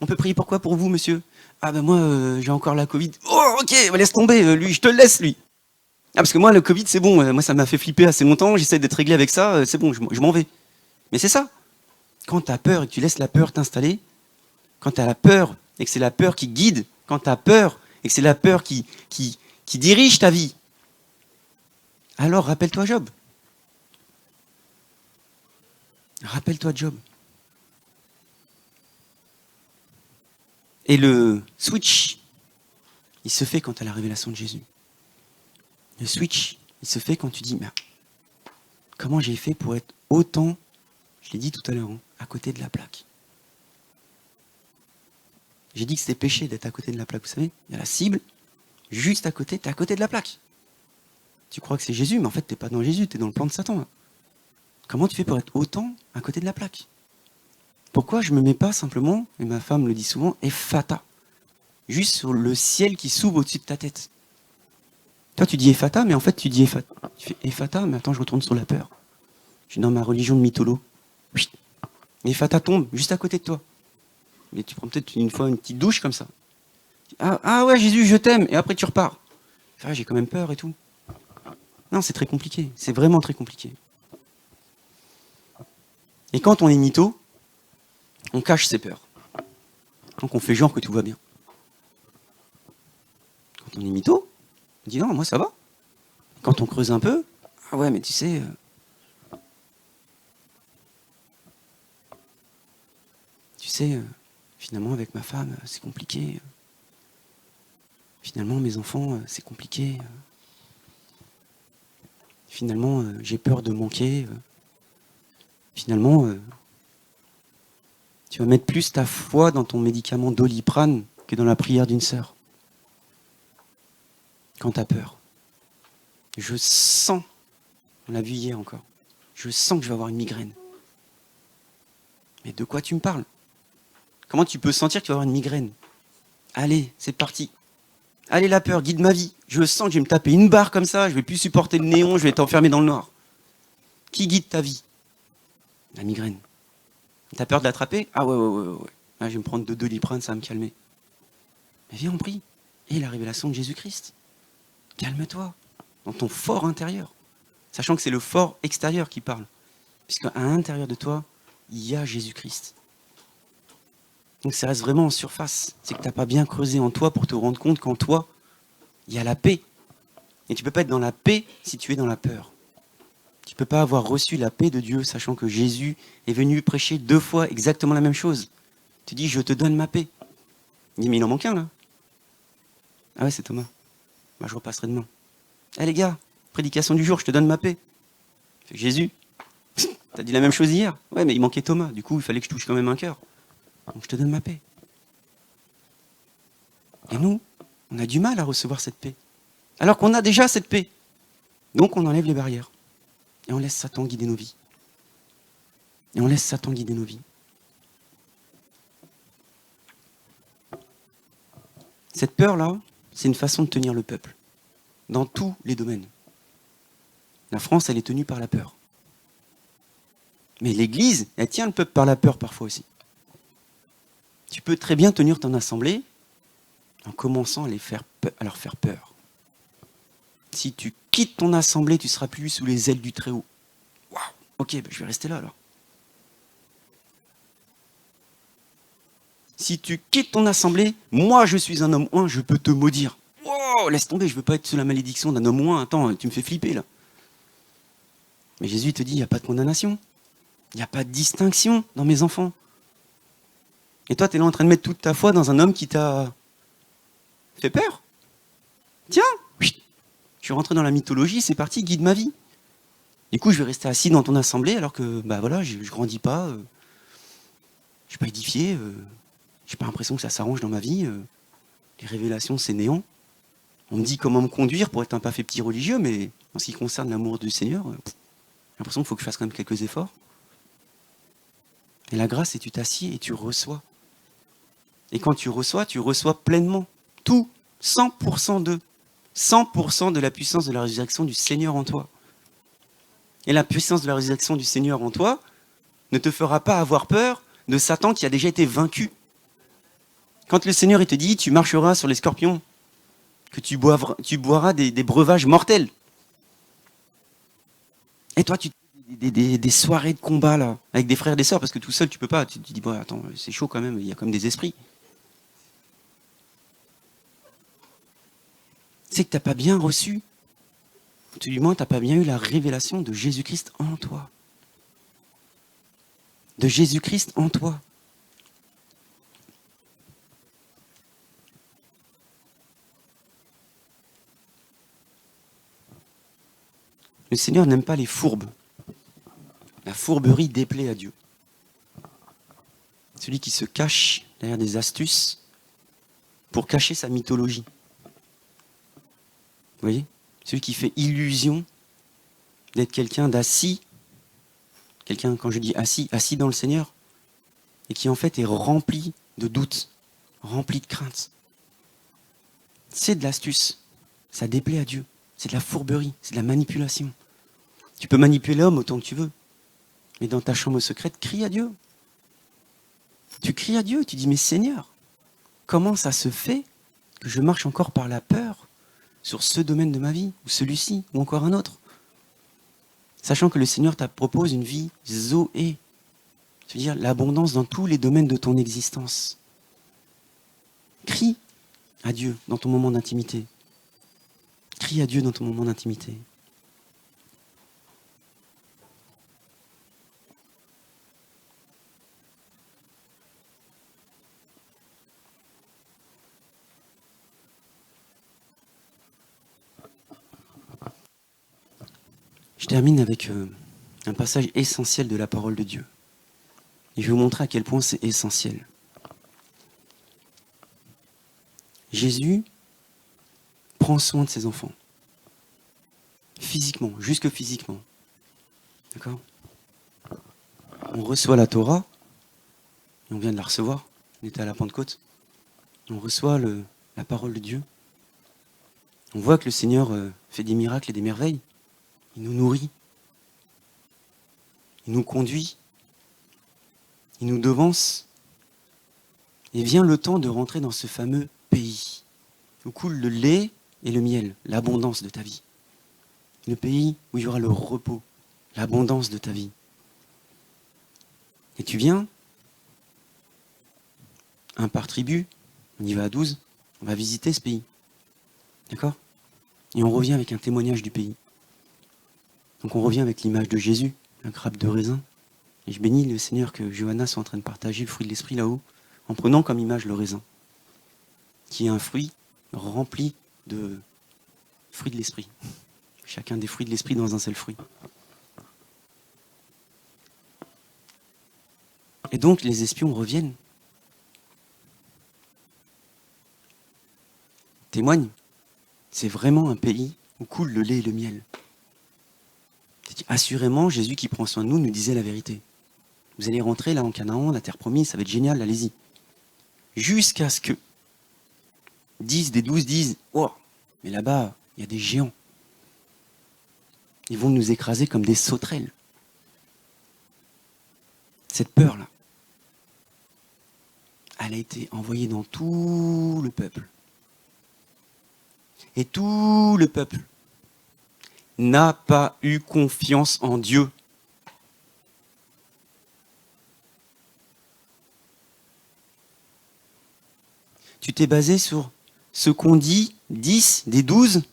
S1: On peut prier pourquoi pour vous, monsieur? Ah ben moi, j'ai encore la Covid. Oh, ok, laisse tomber, lui, je te le laisse, lui. Ah, parce que moi, le Covid, c'est bon. Moi, ça m'a fait flipper assez longtemps. J'essaie d'être réglé avec ça. C'est bon, je m'en vais. Mais c'est ça. Quand tu as peur et que tu laisses la peur t'installer, quand tu as la peur et que c'est la peur qui guide, quand tu as peur et que c'est la peur qui dirige ta vie, alors rappelle-toi Job. Rappelle-toi Job. Et le switch, il se fait quand tu as la révélation de Jésus. Le switch, il se fait quand tu dis, mais comment j'ai fait pour être autant, je l'ai dit tout à l'heure, hein, à côté de la plaque. J'ai dit que c'était péché d'être à côté de la plaque, vous savez. Il y a la cible, juste à côté, tu es à côté de la plaque. Tu crois que c'est Jésus, mais en fait, tu n'es pas dans Jésus, tu es dans le plan de Satan. Là. Comment tu fais pour être autant à côté de la plaque? Pourquoi je ne me mets pas simplement, et ma femme le dit souvent, Ephata, juste sur le ciel qui s'ouvre au-dessus de ta tête. Toi, tu dis Ephata, mais en fait, tu dis Ephata. Tu fais Ephata, mais attends, je retourne sur la peur. Je suis dans ma religion de mytholo. Oui. Ephata tombe juste à côté de toi. Mais tu prends peut-être une fois une petite douche comme ça. Ah ouais, Jésus, je t'aime. Et après, tu repars. Ah, j'ai quand même peur et tout. Non, c'est très compliqué. C'est vraiment très compliqué. Et quand on est mytho, on cache ses peurs. Donc on fait genre que tout va bien. Quand on est mytho, on dit non, moi ça va. Quand on creuse un peu, ah ouais, mais tu sais... finalement avec ma femme, c'est compliqué. Finalement, mes enfants, c'est compliqué. Finalement, j'ai peur de manquer. Finalement, tu vas mettre plus ta foi dans ton médicament Doliprane que dans la prière d'une sœur. Quand tu as peur. Je sens, on l'a vu hier encore, je sens que je vais avoir une migraine. Mais de quoi tu me parles? Comment tu peux sentir que tu vas avoir une migraine? Allez, c'est parti. Allez, la peur, guide ma vie. Je sens que je vais me taper une barre comme ça, je vais plus supporter le néon, je vais t'enfermer dans le noir. Qui guide ta vie? La migraine. T'as peur de l'attraper? Ah ouais. Ah, je vais me prendre 2 Doliprane, ça va me calmer. Mais viens, on prie. Et la révélation de Jésus-Christ. Calme-toi. Dans ton fort intérieur. Sachant que c'est le fort extérieur qui parle. Puisqu'à l'intérieur de toi, il y a Jésus-Christ. Donc ça reste vraiment en surface. C'est que tu n'as pas bien creusé en toi pour te rendre compte qu'en toi, il y a la paix. Et tu ne peux pas être dans la paix si tu es dans la peur. Tu ne peux pas avoir reçu la paix de Dieu, sachant que Jésus est venu prêcher 2 fois exactement la même chose. Tu dis, je te donne ma paix. Il dit, mais il en manque un là. Ah ouais, c'est Thomas. Bah, je repasserai demain. Eh les gars, prédication du jour, je te donne ma paix. Jésus, t'as dit la même chose hier? Ouais, mais il manquait Thomas. Du coup, il fallait que je touche quand même un cœur. Donc je te donne ma paix. Et nous, on a du mal à recevoir cette paix. Alors qu'on a déjà cette paix. Donc on enlève les barrières. Et on laisse Satan guider nos vies. Cette peur-là, c'est une façon de tenir le peuple. Dans tous les domaines. La France, elle est tenue par la peur. Mais l'Église, elle tient le peuple par la peur parfois aussi. Tu peux très bien tenir ton assemblée en commençant à leur faire peur. Si tu quittes ton assemblée, tu ne seras plus sous les ailes du Très-Haut. Waouh, ok, je vais rester là alors. Si tu quittes ton assemblée, moi je suis un homme oint, je peux te maudire. Wow, laisse tomber, je ne veux pas être sous la malédiction d'un homme oint. Attends, tu me fais flipper là. Mais Jésus te dit, il n'y a pas de condamnation. Il n'y a pas de distinction dans mes enfants. Et toi, tu es là en train de mettre toute ta foi dans un homme qui t'a fait peur. Tiens, je suis rentré dans la mythologie, c'est parti, guide ma vie. Du coup, je vais rester assis dans ton assemblée alors que, bah voilà, je grandis pas, je suis pas édifié, j'ai pas l'impression que ça s'arrange dans ma vie. Les révélations, c'est néant. On me dit comment me conduire pour être un parfait petit religieux, mais en ce qui concerne l'amour du Seigneur, j'ai l'impression qu'il faut que je fasse quand même quelques efforts. Et la grâce, c'est tu t'assieds et tu reçois. Et quand tu reçois pleinement tout, 100% de la puissance de la résurrection du Seigneur en toi. Et la puissance de la résurrection du Seigneur en toi ne te fera pas avoir peur de Satan qui a déjà été vaincu. Quand le Seigneur il te dit, tu marcheras sur les scorpions, que tu boiras des breuvages mortels. Et toi, tu des soirées de combat là, avec des frères et des sœurs, parce que tout seul tu peux pas. Tu te dis, bon, attends, c'est chaud quand même, il y a comme des esprits. C'est que tu n'as pas bien reçu, ou du moins tu n'as pas bien eu la révélation de Jésus-Christ en toi. De Jésus-Christ en toi. Le Seigneur n'aime pas les fourbes. La fourberie déplaît à Dieu. Celui qui se cache derrière des astuces pour cacher sa mythologie. Vous voyez ? Celui qui fait illusion d'être quelqu'un d'assis, quelqu'un, quand je dis assis, assis dans le Seigneur, et qui en fait est rempli de doutes, rempli de craintes. C'est de l'astuce. Ça déplaît à Dieu. C'est de la fourberie, c'est de la manipulation. Tu peux manipuler l'homme autant que tu veux. Mais dans ta chambre secrète, crie à Dieu. Tu cries à Dieu, tu dis, mais Seigneur, comment ça se fait que je marche encore par la peur sur ce domaine de ma vie, ou celui-ci, ou encore un autre? Sachant que le Seigneur te propose une vie Zoé, c'est-à-dire l'abondance dans tous les domaines de ton existence. Crie à Dieu dans ton moment d'intimité. Crie à Dieu dans ton moment d'intimité. Je termine avec un passage essentiel de la parole de Dieu. Et je vais vous montrer à quel point c'est essentiel. Jésus prend soin de ses enfants. Physiquement, jusque physiquement. D'accord ? On reçoit la Torah, et on vient de la recevoir, on était à la Pentecôte. On reçoit la parole de Dieu. On voit que le Seigneur fait des miracles et des merveilles. Il nous nourrit. Il nous conduit. Il nous devance. Et vient le temps de rentrer dans ce fameux pays où coule le lait et le miel, l'abondance de ta vie. Le pays où il y aura le repos, l'abondance de ta vie. Et tu viens, un par tribu, on y va à 12, on va visiter ce pays. D'accord ? Et on revient avec un témoignage du pays. Donc on revient avec l'image de Jésus, un grappe de raisin. Et je bénis le Seigneur que Johanna soit en train de partager le fruit de l'esprit là-haut, en prenant comme image le raisin, qui est un fruit rempli de fruits de l'esprit. Chacun des fruits de l'esprit dans un seul fruit. Et donc les espions reviennent. Témoignent. C'est vraiment un pays où coule le lait et le miel. Assurément, Jésus qui prend soin de nous disait la vérité. Vous allez rentrer là en Canaan, la terre promise, ça va être génial, allez-y. Jusqu'à ce que 10 des 12 disent « Oh, mais là-bas, il y a des géants. Ils vont nous écraser comme des sauterelles. » Cette peur-là, elle a été envoyée dans tout le peuple. Et tout le peuple n'a pas eu confiance en Dieu. Tu t'es basé sur ce qu'ont dit 10 des 12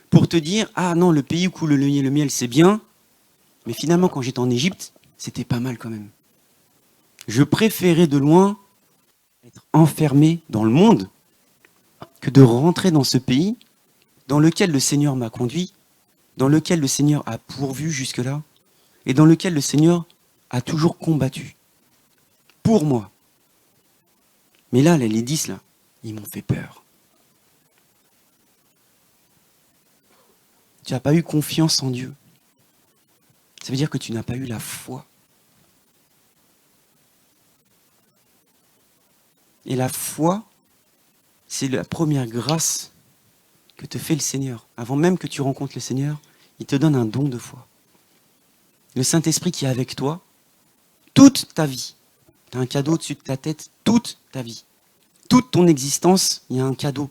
S1: pour te dire « Ah non, le pays où coule le lait et le miel, c'est bien, mais finalement, quand j'étais en Égypte, c'était pas mal quand même. Je préférais de loin être enfermé dans le monde que de rentrer dans ce pays dans lequel le Seigneur m'a conduit, dans lequel le Seigneur a pourvu jusque-là, et dans lequel le Seigneur a toujours combattu. Pour moi. Mais là, les 10, là, ils m'ont fait peur. Tu n'as pas eu confiance en Dieu. Ça veut dire que tu n'as pas eu la foi. Et la foi, c'est la première grâce que te fait le Seigneur. Avant même que tu rencontres le Seigneur, il te donne un don de foi. Le Saint-Esprit qui est avec toi toute ta vie. Tu as un cadeau au-dessus de ta tête toute ta vie. Toute ton existence, il y a un cadeau.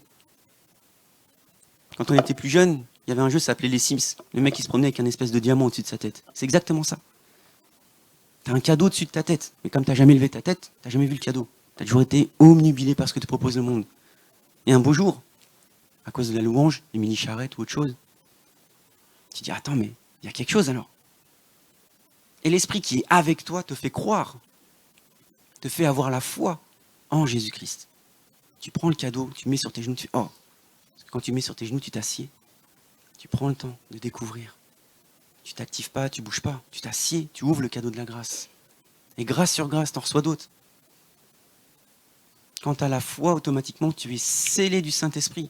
S1: Quand on était plus jeune, il y avait un jeu qui s'appelait Les Sims. Le mec, il se promenait avec un espèce de diamant au-dessus de sa tête. C'est exactement ça. Tu as un cadeau au-dessus de ta tête. Mais comme tu n'as jamais levé ta tête, tu n'as jamais vu le cadeau. Tu as toujours été omnubilé par ce que te propose le monde. Et un beau jour, à cause de la louange, les mini-charrettes ou autre chose, tu te dis, attends, mais il y a quelque chose alors. Et l'esprit qui est avec toi te fait croire, te fait avoir la foi en Jésus-Christ. Tu prends le cadeau, tu mets sur tes genoux, tu fais, oh. Quand tu mets sur tes genoux, tu t'assieds. Tu prends le temps de découvrir. Tu t'actives pas, tu bouges pas. Tu t'assieds, tu ouvres le cadeau de la grâce. Et grâce sur grâce, t'en reçois d'autres. Quand tu as la foi, automatiquement, tu es scellé du Saint-Esprit.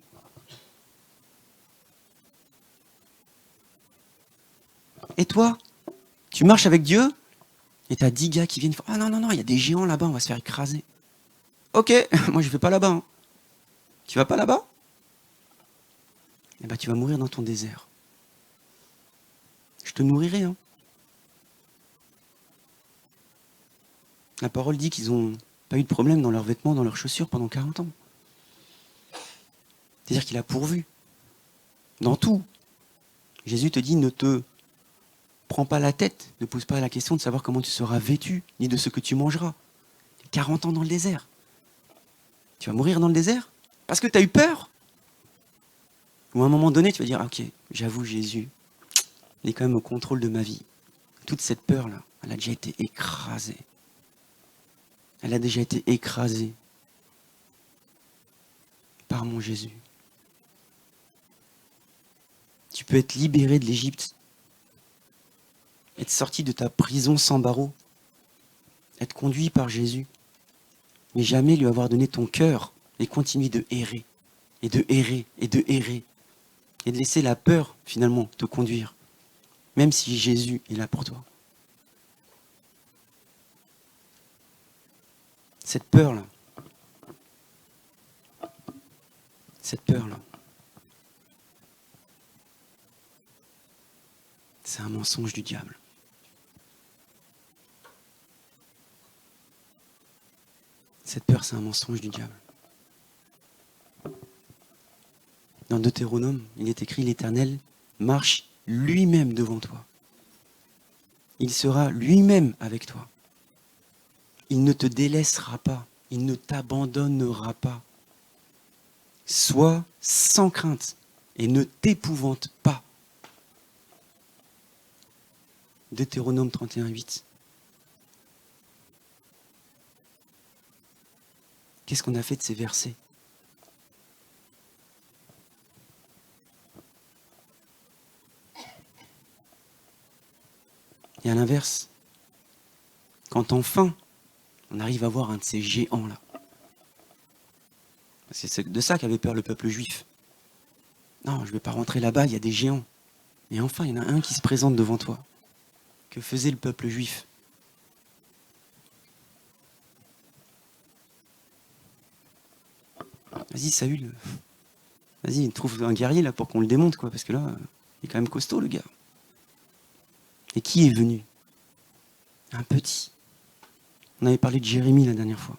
S1: Et toi, tu marches avec Dieu, et tu as 10 gars qui viennent faire, ah non, non, non, il y a des géants là-bas, on va se faire écraser. Ok, moi je vais pas là-bas. Hein. Tu vas pas là-bas? Eh ben tu vas mourir dans ton désert. Je te nourrirai. Hein. La parole dit qu'ils n'ont pas eu de problème dans leurs vêtements, dans leurs chaussures pendant 40 ans. C'est-à-dire qu'il a pourvu. Dans tout. Jésus te dit, ne te prends pas la tête, ne pose pas la question de savoir comment tu seras vêtu, ni de ce que tu mangeras. 40 ans dans le désert. Tu vas mourir dans le désert? Parce que tu as eu peur? Ou à un moment donné, tu vas dire, ok, j'avoue Jésus, il est quand même au contrôle de ma vie. Toute cette peur-là, elle a déjà été écrasée. Elle a déjà été écrasée par mon Jésus. Tu peux être libéré de l'Égypte, être sorti de ta prison sans barreaux, être conduit par Jésus, mais jamais lui avoir donné ton cœur et continuer de errer, et de errer, et de errer, et de laisser la peur, finalement, te conduire, même si Jésus est là pour toi. Cette peur-là, c'est un mensonge du diable. Cette peur, c'est un mensonge du diable. Dans Deutéronome, il est écrit, l'Éternel marche lui-même devant toi. Il sera lui-même avec toi. Il ne te délaissera pas. Il ne t'abandonnera pas. Sois sans crainte et ne t'épouvante pas. Deutéronome 31:8. Qu'est-ce qu'on a fait de ces versets? Et à l'inverse, quand enfin on arrive à voir un de ces géants-là, c'est de ça qu'avait peur le peuple juif. Non, je ne vais pas rentrer là-bas, il y a des géants. Et enfin, il y en a un qui se présente devant toi. Que faisait le peuple juif? Vas-y, Saül. Vas-y, trouve un guerrier là pour qu'on le démonte, quoi, parce que là, il est quand même costaud, le gars. Et qui est venu? Un petit. On avait parlé de Jérémie la dernière fois.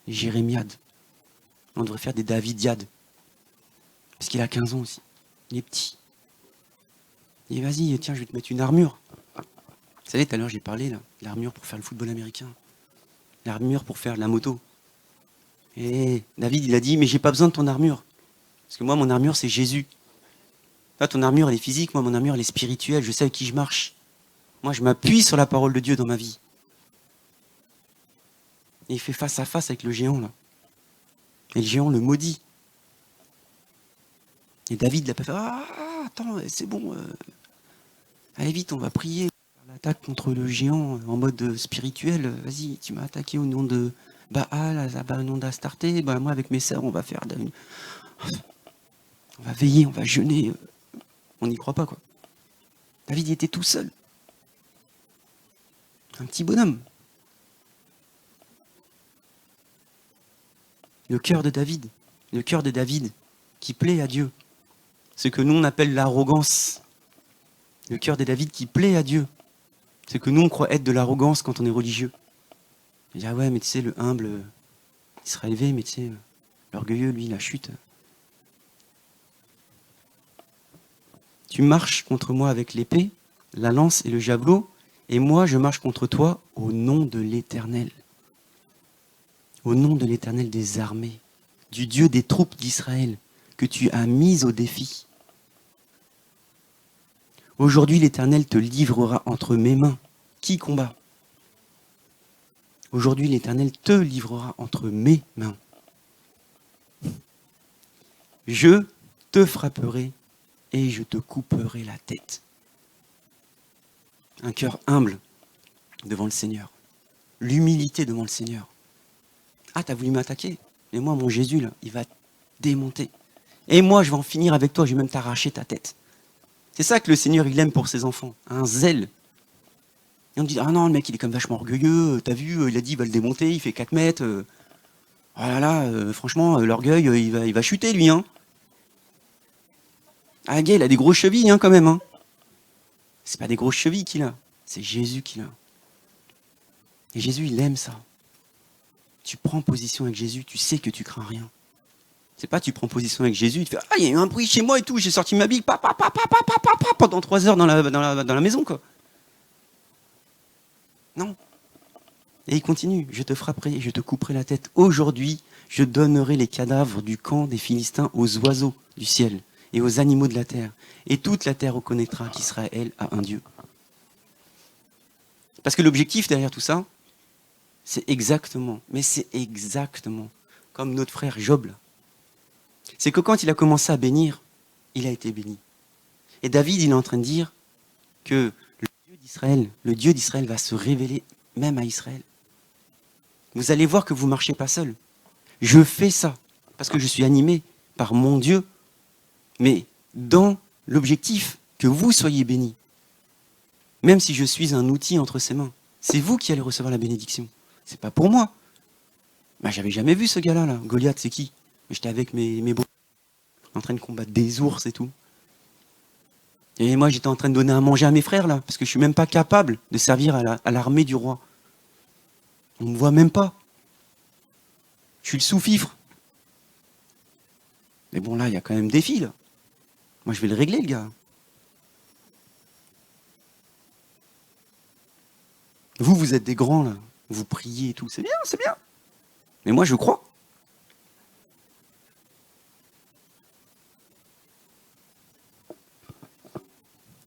S1: Les Jérémiades. On devrait faire des Davidiades. Parce qu'il a 15 ans aussi. Il est petit. Et vas-y, tiens, je vais te mettre une armure. Vous savez, tout à l'heure, j'ai parlé, là, l'armure pour faire le football américain. L'armure pour faire la moto. Et David, il a dit, mais j'ai pas besoin de ton armure. Parce que moi, mon armure, c'est Jésus. Toi, ton armure, elle est physique. Moi, mon armure, elle est spirituelle. Je sais avec qui je marche. Moi, je m'appuie sur la parole de Dieu dans ma vie. Et il fait face à face avec le géant, là. Et le géant le maudit. Et David l'a pas fait. Ah, attends, c'est bon. Allez vite, on va prier. L'attaque contre le géant en mode spirituel. Vas-y, tu m'as attaqué au nom de Baal, au nom d'Astarté. Ben, moi, avec mes sœurs, on va faire. On va veiller, on va jeûner. On n'y croit pas, quoi. David, il était tout seul. Un petit bonhomme. Le cœur de David qui plaît à Dieu. Ce que nous on appelle l'arrogance. Le cœur de David qui plaît à Dieu. Ce que nous on croit être de l'arrogance quand on est religieux. Il dit, ah ouais, mais tu sais, le humble, il sera élevé, mais tu sais, l'orgueilleux, lui, la chute. Tu marches contre moi avec l'épée, la lance et le javelot, et moi je marche contre toi au nom de l'Éternel. Au nom de l'Éternel des armées, du Dieu des troupes d'Israël, que tu as mis au défi. Aujourd'hui, l'Éternel te livrera entre mes mains. Qui combat? Aujourd'hui, l'Éternel te livrera entre mes mains. Je te frapperai et je te couperai la tête. Un cœur humble devant le Seigneur. L'humilité devant le Seigneur. Ah, t'as voulu m'attaquer? Mais moi, mon Jésus, là, il va te démonter. Et moi, je vais en finir avec toi, je vais même t'arracher ta tête. C'est ça que le Seigneur, il aime pour ses enfants. Un zèle. Et on dit, ah non, le mec, il est comme vachement orgueilleux. T'as vu, il a dit, il va le démonter, il fait 4 mètres. Oh là là, franchement, l'orgueil, il va chuter, lui. Hein. Ah, gars, il a des grosses chevilles, hein, quand même. Hein. C'est pas des grosses chevilles qu'il a. C'est Jésus qu'il a. Et Jésus, il aime ça. Tu prends position avec Jésus, tu sais que tu crains rien. C'est pas tu prends position avec Jésus, tu fais ah il y a eu un bruit chez moi et tout, j'ai sorti ma bille, pendant 3 heures dans la maison quoi. Non. Et il continue, je te frapperai, je te couperai la tête. Aujourd'hui, je donnerai les cadavres du camp des Philistins aux oiseaux du ciel et aux animaux de la terre. Et toute la terre reconnaîtra qu'Israël a un Dieu. Parce que l'objectif derrière tout ça, c'est exactement comme notre frère Job. C'est que quand il a commencé à bénir, il a été béni. Et David, il est en train de dire que le Dieu d'Israël va se révéler même à Israël. Vous allez voir que vous ne marchez pas seul. Je fais ça parce que je suis animé par mon Dieu, mais dans l'objectif que vous soyez bénis. Même si je suis un outil entre ses mains. C'est vous qui allez recevoir la bénédiction. C'est pas pour moi. Bah, j'avais jamais vu ce gars-là. Là. Goliath, c'est qui? J'étais avec mes beaux en train de combattre des ours et tout. Et moi, j'étais en train de donner à manger à mes frères, là, parce que je suis même pas capable de servir à l'armée du roi. On me voit même pas. Je suis le sous-fifre. Mais bon, là, il y a quand même des défi, là. Moi, je vais le régler, le gars. Vous êtes des grands, là. Vous priez et tout. C'est bien, c'est bien. Mais moi, je crois.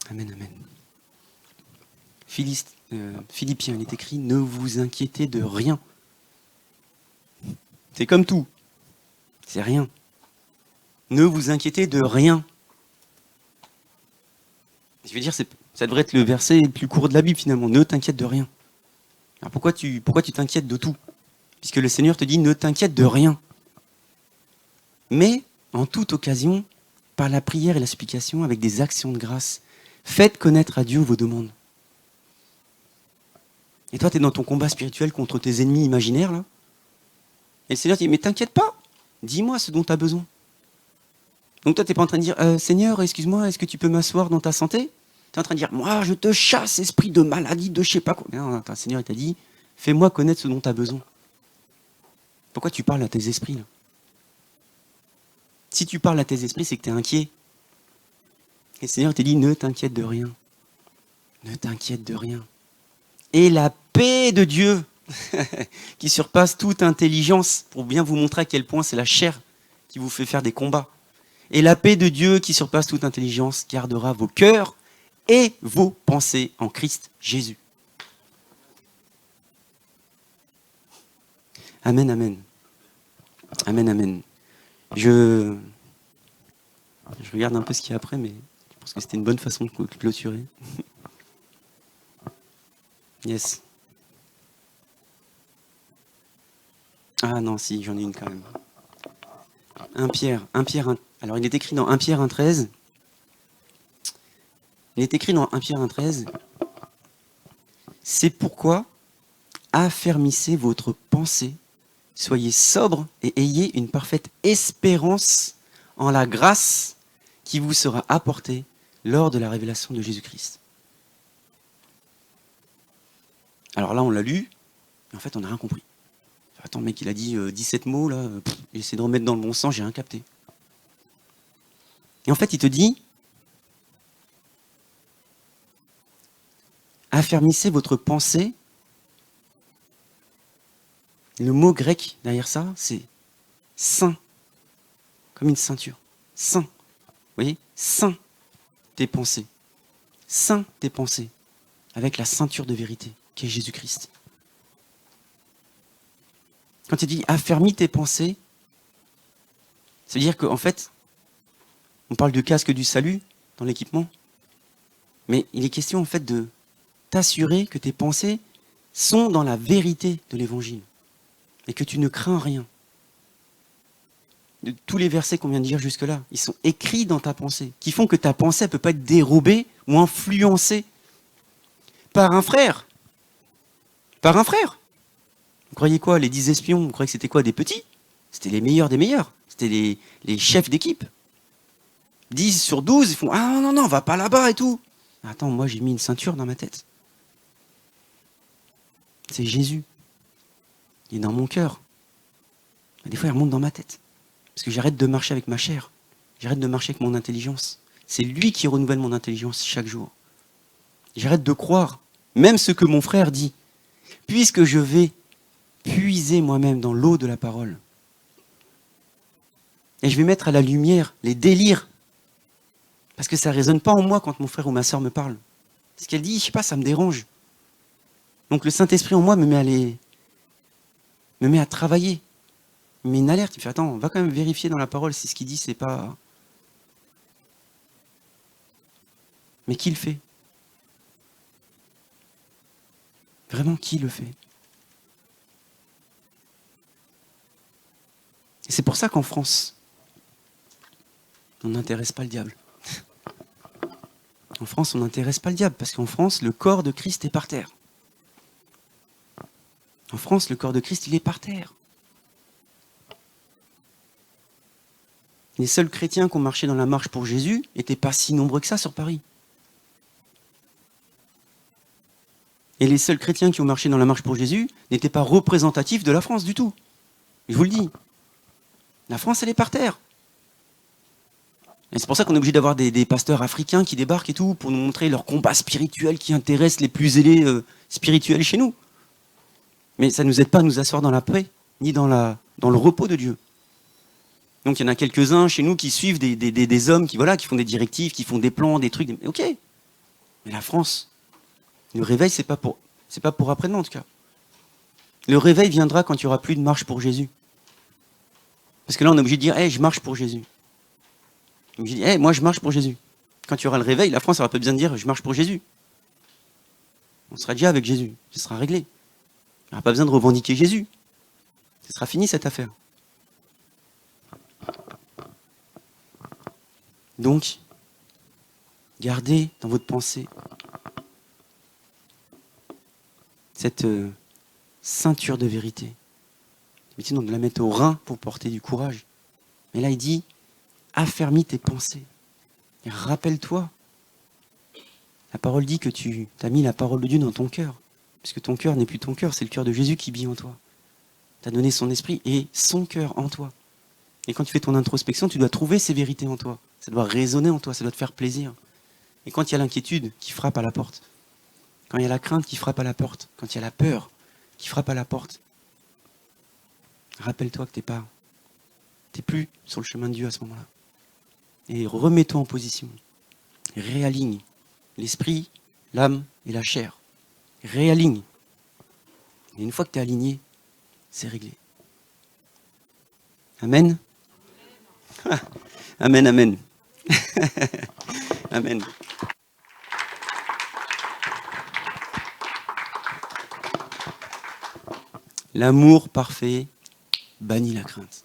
S1: Amen, amen. Philippiens, il est écrit, ne vous inquiétez de rien. C'est comme tout. C'est rien. Ne vous inquiétez de rien. Je veux dire, ça devrait être le verset le plus court de la Bible finalement. Ne t'inquiète de rien. Alors pourquoi tu t'inquiètes de tout? Puisque le Seigneur te dit, ne t'inquiète de rien. Mais, en toute occasion, par la prière et la supplication, avec des actions de grâce, faites connaître à Dieu vos demandes. Et toi, tu es dans ton combat spirituel contre tes ennemis imaginaires, là. Et le Seigneur te dit, mais t'inquiète pas, dis-moi ce dont tu as besoin. Donc toi, tu n'es pas en train de dire, Seigneur, excuse-moi, est-ce que tu peux m'asseoir dans ta santé? Tu es en train de dire, moi, je te chasse, esprit de maladie, de je sais pas quoi. Non, le Seigneur, il t'a dit, fais-moi connaître ce dont tu as besoin. Pourquoi tu parles à tes esprits, là? Si tu parles à tes esprits, c'est que tu es inquiet. Et le Seigneur te dit, ne t'inquiète de rien. Ne t'inquiète de rien. Et la paix de Dieu, qui surpasse toute intelligence, pour bien vous montrer à quel point c'est la chair qui vous fait faire des combats. Et la paix de Dieu, qui surpasse toute intelligence, gardera vos cœurs et vos pensées en Christ Jésus. Amen, amen. Amen, amen. Je regarde un peu ce qu'il y a après, mais je pense que c'était une bonne façon de clôturer. Yes. Ah non, si, j'en ai une quand même. 1 Pierre. Alors, il est écrit dans 1 Pierre 1,13. Il est écrit dans 1 Pierre 1,13. C'est pourquoi affermissez votre pensée, soyez sobre et ayez une parfaite espérance en la grâce qui vous sera apportée lors de la révélation de Jésus-Christ. Alors là, on l'a lu, et En fait, on n'a rien compris. Attends, le mec, il a dit 17 mots, là, j'ai essayé de remettre dans le bon sens, j'ai rien capté. Et en fait, il te dit, affermissez votre pensée. Le mot grec derrière ça, c'est saint, comme une ceinture. Saint. Vous voyez? Saint tes pensées. Saint tes pensées, avec la ceinture de vérité, qui est Jésus-Christ. Quand il dit affermis tes pensées, ça veut dire qu'en fait, on parle de casque du salut dans l'équipement, mais il est question en fait de t'assurer que tes pensées sont dans la vérité de l'évangile et que tu ne crains rien. De tous les versets qu'on vient de dire jusque-là, ils sont écrits dans ta pensée, qui font que ta pensée ne peut pas être dérobée ou influencée par un frère. Par un frère. Vous croyez quoi, les 10 espions, vous croyez que c'était quoi, des petits? C'était les meilleurs des meilleurs. C'était les chefs d'équipe. 10 sur 12, ils font « Ah non, non, on va pas là-bas et tout ». Attends, moi j'ai mis une ceinture dans ma tête. C'est Jésus. Il est dans mon cœur. Et des fois, il remonte dans ma tête. Parce que j'arrête de marcher avec ma chair. J'arrête de marcher avec mon intelligence. C'est lui qui renouvelle mon intelligence chaque jour. J'arrête de croire, même ce que mon frère dit. Puisque je vais puiser moi-même dans l'eau de la parole. Et je vais mettre à la lumière les délires. Parce que ça ne résonne pas en moi quand mon frère ou ma soeur me parle. Ce qu'elle dit, je sais pas, ça me dérange. Donc le Saint-Esprit en moi me met à travailler. Il met une alerte. Il fait, attends, on va quand même vérifier dans la parole si ce qu'il dit, c'est pas... Mais qui le fait? Vraiment, qui le fait? Et c'est pour ça qu'en France, on n'intéresse pas le diable. En France, on n'intéresse pas le diable, parce qu'en France, le corps de Christ est par terre. En France, le corps de Christ, il est par terre. Les seuls chrétiens qui ont marché dans la marche pour Jésus n'étaient pas si nombreux que ça sur Paris. Et les seuls chrétiens qui ont marché dans la marche pour Jésus n'étaient pas représentatifs de la France du tout. Je vous le dis. La France, elle est par terre. Et c'est pour ça qu'on est obligé d'avoir des pasteurs africains qui débarquent et tout, pour nous montrer leur combat spirituel qui intéresse les plus zélés spirituels chez nous. Mais ça ne nous aide pas à nous asseoir dans la paix, ni dans le repos de Dieu. Donc il y en a quelques-uns chez nous qui suivent des hommes qui font des directives, qui font des plans, des trucs. Ok. Mais la France, le réveil, c'est pas pour après-demain en tout cas. Le réveil viendra quand il n'y aura plus de marche pour Jésus. Parce que là, on est obligé de dire, hey, je marche pour Jésus. On est obligé de dire, hey, moi, je marche pour Jésus. Quand il y aura le réveil, la France n'aura pas besoin de dire, je marche pour Jésus. On sera déjà avec Jésus. Ce sera réglé. Il n'y aura pas besoin de revendiquer Jésus. Ce sera fini, cette affaire. Donc, gardez dans votre pensée cette ceinture de vérité. D'habitude, on doit la mettre au rein pour porter du courage. Mais là, il dit, affermis tes pensées. Et rappelle-toi. La parole dit que tu as mis la parole de Dieu dans ton cœur. Puisque ton cœur n'est plus ton cœur, c'est le cœur de Jésus qui vit en toi. Tu as donné son esprit et son cœur en toi. Et quand tu fais ton introspection, tu dois trouver ces vérités en toi. Ça doit résonner en toi, ça doit te faire plaisir. Et quand il y a l'inquiétude qui frappe à la porte, quand il y a la crainte qui frappe à la porte, quand il y a la peur qui frappe à la porte, rappelle-toi que t'es plus sur le chemin de Dieu à ce moment-là. Et remets-toi en position. Réaligne l'esprit, l'âme et la chair. Réaligne. Et une fois que tu es aligné, c'est réglé. Amen. Amen, amen. Amen. L'amour parfait bannit la crainte.